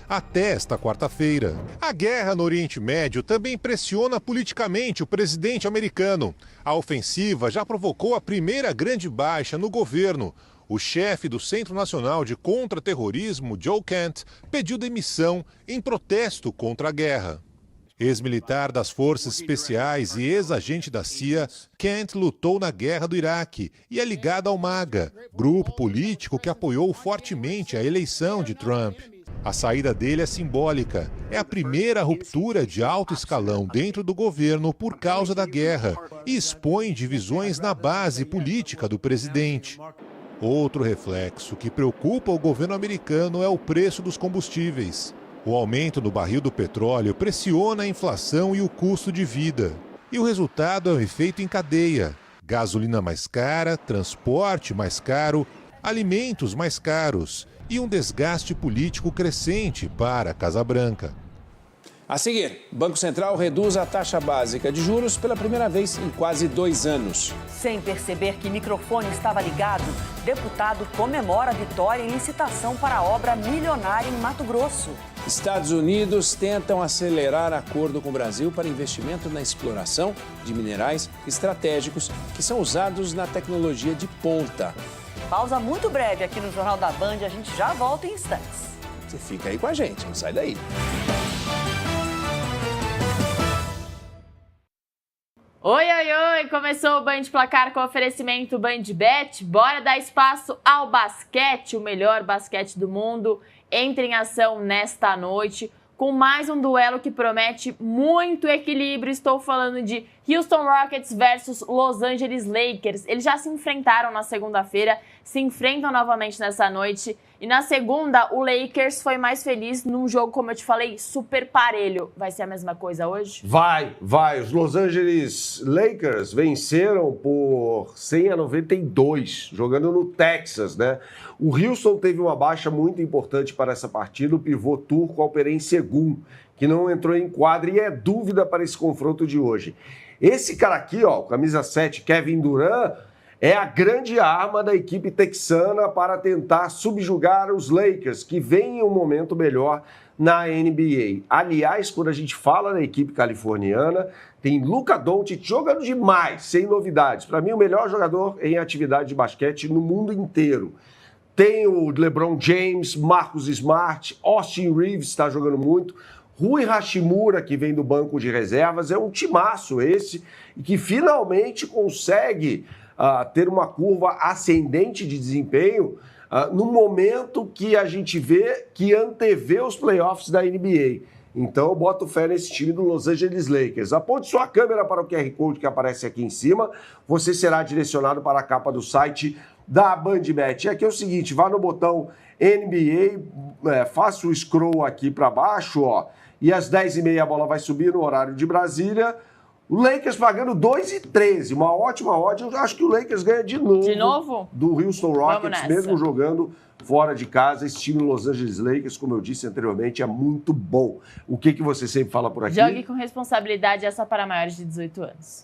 até esta quarta-feira. A guerra no Oriente Médio também pressiona politicamente o presidente americano. A ofensiva já provocou a primeira grande baixa no governo. O chefe do Centro Nacional de Contra-Terrorismo, Joe Kent, pediu demissão em protesto contra a guerra. Ex-militar das Forças Especiais e ex-agente da CIA, Kent lutou na Guerra do Iraque e é ligado ao MAGA, grupo político que apoiou fortemente a eleição de Trump. A saída dele é simbólica. É a primeira ruptura de alto escalão dentro do governo por causa da guerra e expõe divisões na base política do presidente. Outro reflexo que preocupa o governo americano é o preço dos combustíveis. O aumento do barril do petróleo pressiona a inflação e o custo de vida. E o resultado é um efeito em cadeia. Gasolina mais cara, transporte mais caro, alimentos mais caros e um desgaste político crescente para a Casa Branca. A seguir, o Banco Central reduz a taxa básica de juros pela primeira vez em quase 2 anos. Sem perceber que o microfone estava ligado, deputado comemora a vitória em licitação para a obra milionária em Mato Grosso. Estados Unidos tentam acelerar acordo com o Brasil para investimento na exploração de minerais estratégicos que são usados na tecnologia de ponta. Pausa muito breve aqui no Jornal da Band, a gente já volta em instantes. Você fica aí com a gente, não sai daí. Oi, oi, oi! Começou o Band Placar com oferecimento BandBet. Bora dar espaço ao basquete, o melhor basquete do mundo. Entra em ação nesta noite com mais um duelo que promete muito equilíbrio. Estou falando de Houston Rockets versus Los Angeles Lakers. Eles já se enfrentaram na segunda-feira, se enfrentam novamente nessa noite. E na segunda, o Lakers foi mais feliz num jogo, como eu te falei, super parelho. Vai ser a mesma coisa hoje? Vai. Os Los Angeles Lakers venceram por 100-92, jogando no Texas, né? O Houston teve uma baixa muito importante para essa partida, o pivô turco Alperen Şengün, que não entrou em quadra e é dúvida para esse confronto de hoje. Esse cara aqui, ó, camisa 7, Kevin Durant, é a grande arma da equipe texana para tentar subjugar os Lakers, que vêm em um momento melhor na NBA. Aliás, quando a gente fala da equipe californiana, tem Luka Doncic jogando demais, sem novidades. Para mim, o melhor jogador em atividade de basquete no mundo inteiro. Tem o LeBron James, Marcus Smart, Austin Reeves está jogando muito. Rui Hashimura, que vem do banco de reservas, é um timaço esse, e que finalmente consegue ter uma curva ascendente de desempenho no momento que a gente vê que antevê os playoffs da NBA. Então eu boto fé nesse time do Los Angeles Lakers. Aponte sua câmera para o QR Code que aparece aqui em cima. Você será direcionado para a capa do site da BandBet. E aqui é o seguinte, vá no botão NBA, faça o scroll aqui para baixo, ó, e às 10h30 a bola vai subir no horário de Brasília. O Lakers pagando 2,13, uma ótima odd. Eu acho que o Lakers ganha de novo. De novo? Do Houston Rockets, mesmo jogando fora de casa. Esse time Los Angeles Lakers, como eu disse anteriormente, é muito bom. O que você sempre fala por aqui? Jogue com responsabilidade, essa para maiores de 18 anos.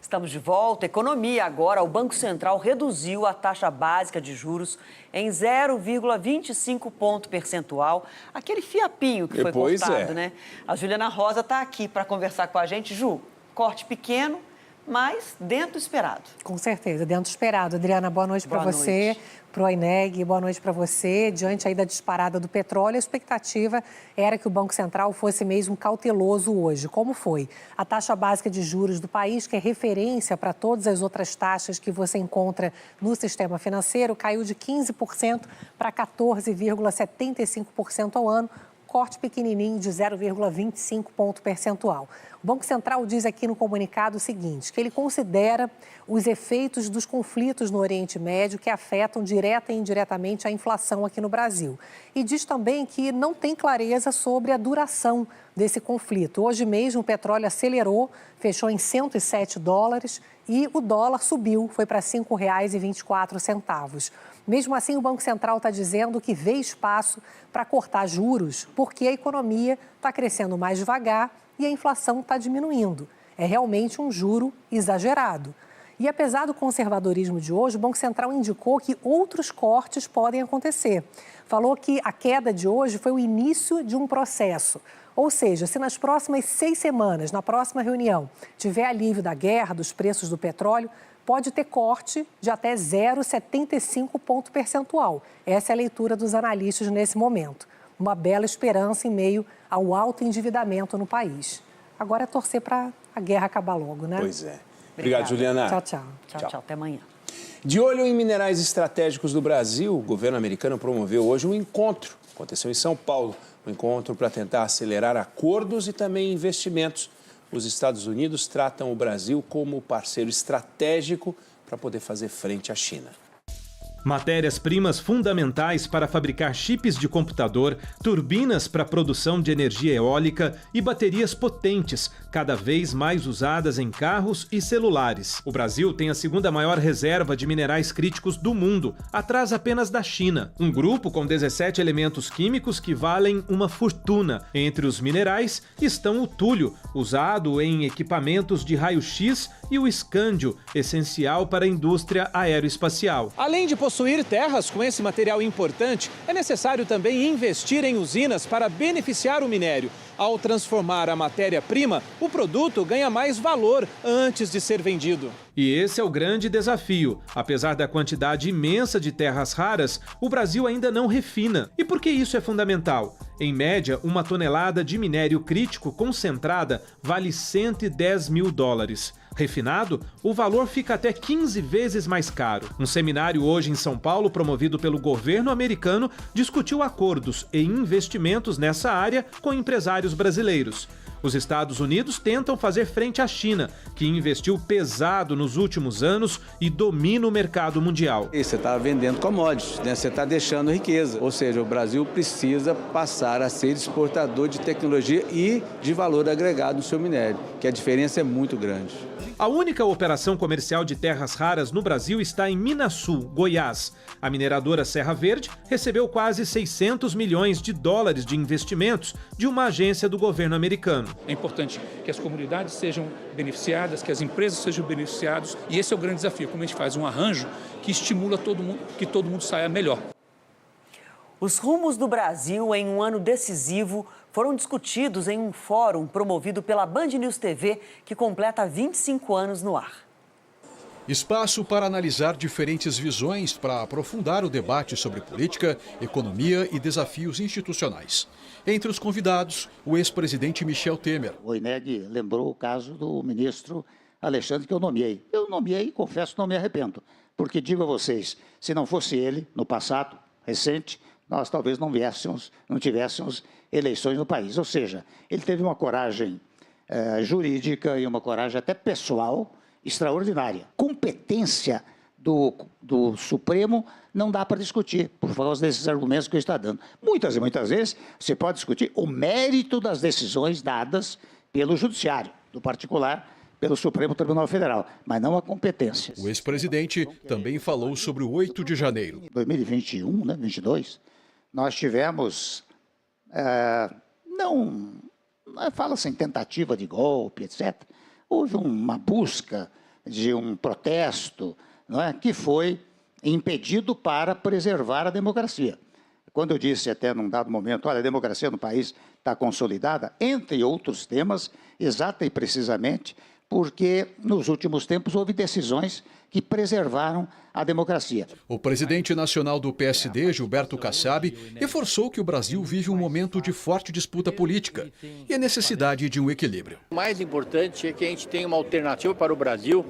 Estamos de volta. Economia agora. O Banco Central reduziu a taxa básica de juros em 0,25 ponto percentual. Aquele fiapinho que foi cortado, né? A Juliana Rosa está aqui para conversar com a gente. Ju, corte pequeno, mas dentro do esperado. Com certeza, dentro do esperado. Adriana, boa noite para você, para o Aineg, boa noite para você. Diante aí da disparada do petróleo, a expectativa era que o Banco Central fosse mesmo cauteloso hoje. Como foi? A taxa básica de juros do país, que é referência para todas as outras taxas que você encontra no sistema financeiro, caiu de 15% para 14,75% ao ano, corte pequenininho de 0,25 ponto percentual. O Banco Central diz aqui no comunicado o seguinte, que ele considera os efeitos dos conflitos no Oriente Médio que afetam direta e indiretamente a inflação aqui no Brasil. E diz também que não tem clareza sobre a duração desse conflito. Hoje mesmo o petróleo acelerou, fechou em $107 e o dólar subiu, foi para R$ 5,24. Mesmo assim, o Banco Central está dizendo que vê espaço para cortar juros, porque a economia está crescendo mais devagar e a inflação está diminuindo. É realmente um juro exagerado. E apesar do conservadorismo de hoje, o Banco Central indicou que outros cortes podem acontecer. Falou que a queda de hoje foi o início de um processo. Ou seja, se nas próximas 6 semanas, na próxima reunião, tiver alívio da guerra, dos preços do petróleo, pode ter corte de até 0,75 ponto percentual. Essa é a leitura dos analistas nesse momento. Uma bela esperança em meio ao alto endividamento no país. Agora é torcer para a guerra acabar logo, né? Pois é. Obrigado, Juliana. Tchau, tchau. Tchau, até amanhã. De olho em minerais estratégicos do Brasil, o governo americano promoveu hoje um encontro. Aconteceu em São Paulo. Um encontro para tentar acelerar acordos e também investimentos. Os Estados Unidos tratam o Brasil como parceiro estratégico para poder fazer frente à China. Matérias-primas fundamentais para fabricar chips de computador, turbinas para produção de energia eólica e baterias potentes, cada vez mais usadas em carros e celulares. O Brasil tem a segunda maior reserva de minerais críticos do mundo, atrás apenas da China. Um grupo com 17 elementos químicos que valem uma fortuna. Entre os minerais estão o túlio, usado em equipamentos de raio-x, e o escândio, essencial para a indústria aeroespacial. Além de possuir terras com esse material importante, é necessário também investir em usinas para beneficiar o minério. Ao transformar a matéria-prima, o produto ganha mais valor antes de ser vendido. E esse é o grande desafio. Apesar da quantidade imensa de terras raras, o Brasil ainda não refina. E por que isso é fundamental? Em média, uma tonelada de minério crítico concentrada vale $110 mil. Refinado, o valor fica até 15 vezes mais caro. Um seminário hoje em São Paulo, promovido pelo governo americano, discutiu acordos e investimentos nessa área com empresários brasileiros. Os Estados Unidos tentam fazer frente à China, que investiu pesado nos últimos anos e domina o mercado mundial. Você está vendendo commodities, né? Você está deixando riqueza. Ou seja, o Brasil precisa passar a ser exportador de tecnologia e de valor agregado no seu minério, que a diferença é muito grande. A única operação comercial de terras raras no Brasil está em Minasul, Goiás. A mineradora Serra Verde recebeu quase $600 milhões de investimentos de uma agência do governo americano. É importante que as comunidades sejam beneficiadas, que as empresas sejam beneficiadas, e esse é o grande desafio, como a gente faz um arranjo que estimula todo mundo, que todo mundo saia melhor. Os rumos do Brasil em um ano decisivo foram discutidos em um fórum promovido pela Band News TV, que completa 25 anos no ar. Espaço para analisar diferentes visões para aprofundar o debate sobre política, economia e desafios institucionais. Entre os convidados, o ex-presidente Michel Temer. O INEG lembrou o caso do ministro Alexandre, que eu nomeei. Eu nomeei e confesso que não me arrependo, porque digo a vocês, se não fosse ele, no passado recente, nós talvez não tivéssemos eleições no país. Ou seja, ele teve uma coragem jurídica e uma coragem até pessoal extraordinária. Competência do Supremo não dá para discutir, por causa desses argumentos que eu estou dando. Muitas e muitas vezes você pode discutir o mérito das decisões dadas pelo Judiciário, do particular, pelo Supremo Tribunal Federal, mas não a competência. O ex-presidente também falou sobre o 8 de janeiro. 2021, né, 22, nós tivemos, fala-se em tentativa de golpe, etc. Houve uma busca de um protesto, não é, que foi impedido para preservar a democracia. Quando eu disse até num dado momento, olha, a democracia no país está consolidada, entre outros temas, exata e precisamente porque nos últimos tempos houve decisões que preservaram a democracia. O presidente nacional do PSD, Gilberto Kassab, reforçou que o Brasil vive um momento de forte disputa política e a necessidade de um equilíbrio. O mais importante é que a gente tenha uma alternativa para o Brasil,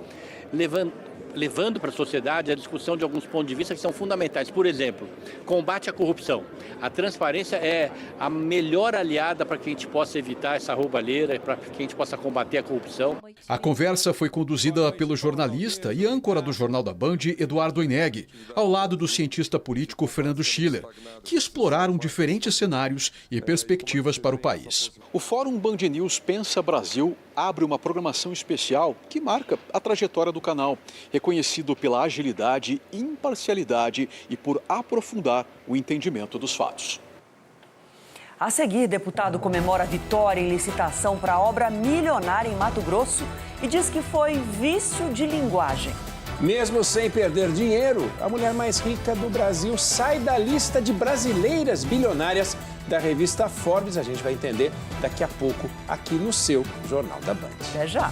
levando para a sociedade a discussão de alguns pontos de vista que são fundamentais. Por exemplo, combate à corrupção. A transparência é a melhor aliada para que a gente possa evitar essa roubalheira, para que a gente possa combater a corrupção. A conversa foi conduzida pelo jornalista e âncora do Jornal da Band, Eduardo Ineg, ao lado do cientista político Fernando Schiller, que exploraram diferentes cenários e perspectivas para o país. O Fórum Band News Pensa Brasil abre uma programação especial que marca a trajetória do canal, reconhecido pela agilidade, imparcialidade e por aprofundar o entendimento dos fatos. A seguir, deputado comemora a vitória em licitação para obra milionária em Mato Grosso e diz que foi vício de linguagem. Mesmo sem perder dinheiro, a mulher mais rica do Brasil sai da lista de brasileiras bilionárias da revista Forbes. A gente vai entender daqui a pouco aqui no seu Jornal da Band. Até já!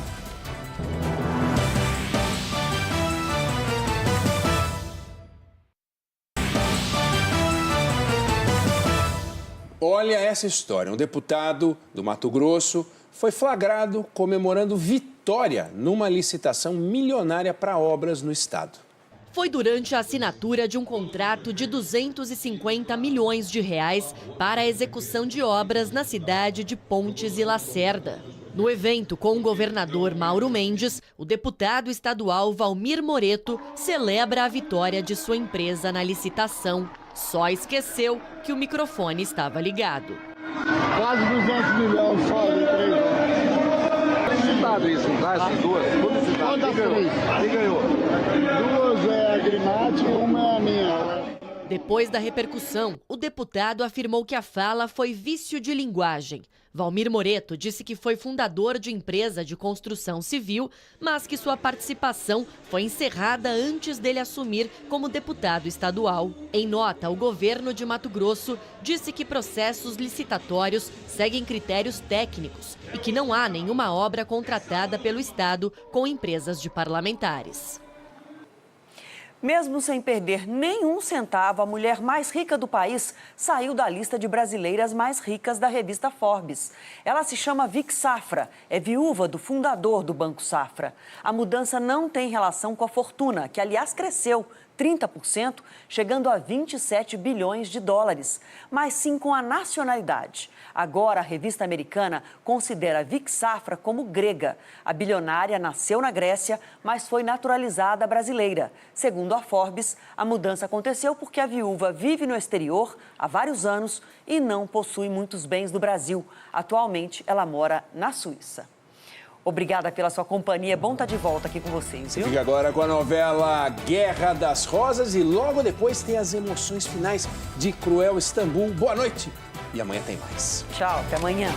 Olha essa história. Um deputado do Mato Grosso foi flagrado comemorando vitória numa licitação milionária para obras no estado. Foi durante a assinatura de um contrato de 250 milhões de reais para a execução de obras na cidade de Pontes e Lacerda. No evento com o governador Mauro Mendes, o deputado estadual Valmir Moreto celebra a vitória de sua empresa na licitação. Só esqueceu que o microfone estava ligado. Quase 200 milhões só em 3 anos. Citado isso, tá? Essas duas? Quantas três? Quem ganhou? Duas é a Grimate e uma é a minha. Depois da repercussão, o deputado afirmou que a fala foi vício de linguagem. Valmir Moreto disse que foi fundador de empresa de construção civil, mas que sua participação foi encerrada antes dele assumir como deputado estadual. Em nota, o governo de Mato Grosso disse que processos licitatórios seguem critérios técnicos e que não há nenhuma obra contratada pelo estado com empresas de parlamentares. Mesmo sem perder nenhum centavo, a mulher mais rica do país saiu da lista de brasileiras mais ricas da revista Forbes. Ela se chama Vic Safra, é viúva do fundador do Banco Safra. A mudança não tem relação com a fortuna, que aliás cresceu 30%, chegando a 27 bilhões de dólares, mas sim com a nacionalidade. Agora, a revista americana considera Vic Safra como grega. A bilionária nasceu na Grécia, mas foi naturalizada brasileira. Segundo a Forbes, a mudança aconteceu porque a viúva vive no exterior há vários anos e não possui muitos bens do Brasil. Atualmente, ela mora na Suíça. Obrigada pela sua companhia. É bom estar de volta aqui com vocês, viu? Fica agora com a novela Guerra das Rosas e logo depois tem as emoções finais de Cruel Istambul. Boa noite e amanhã tem mais. Tchau, até amanhã.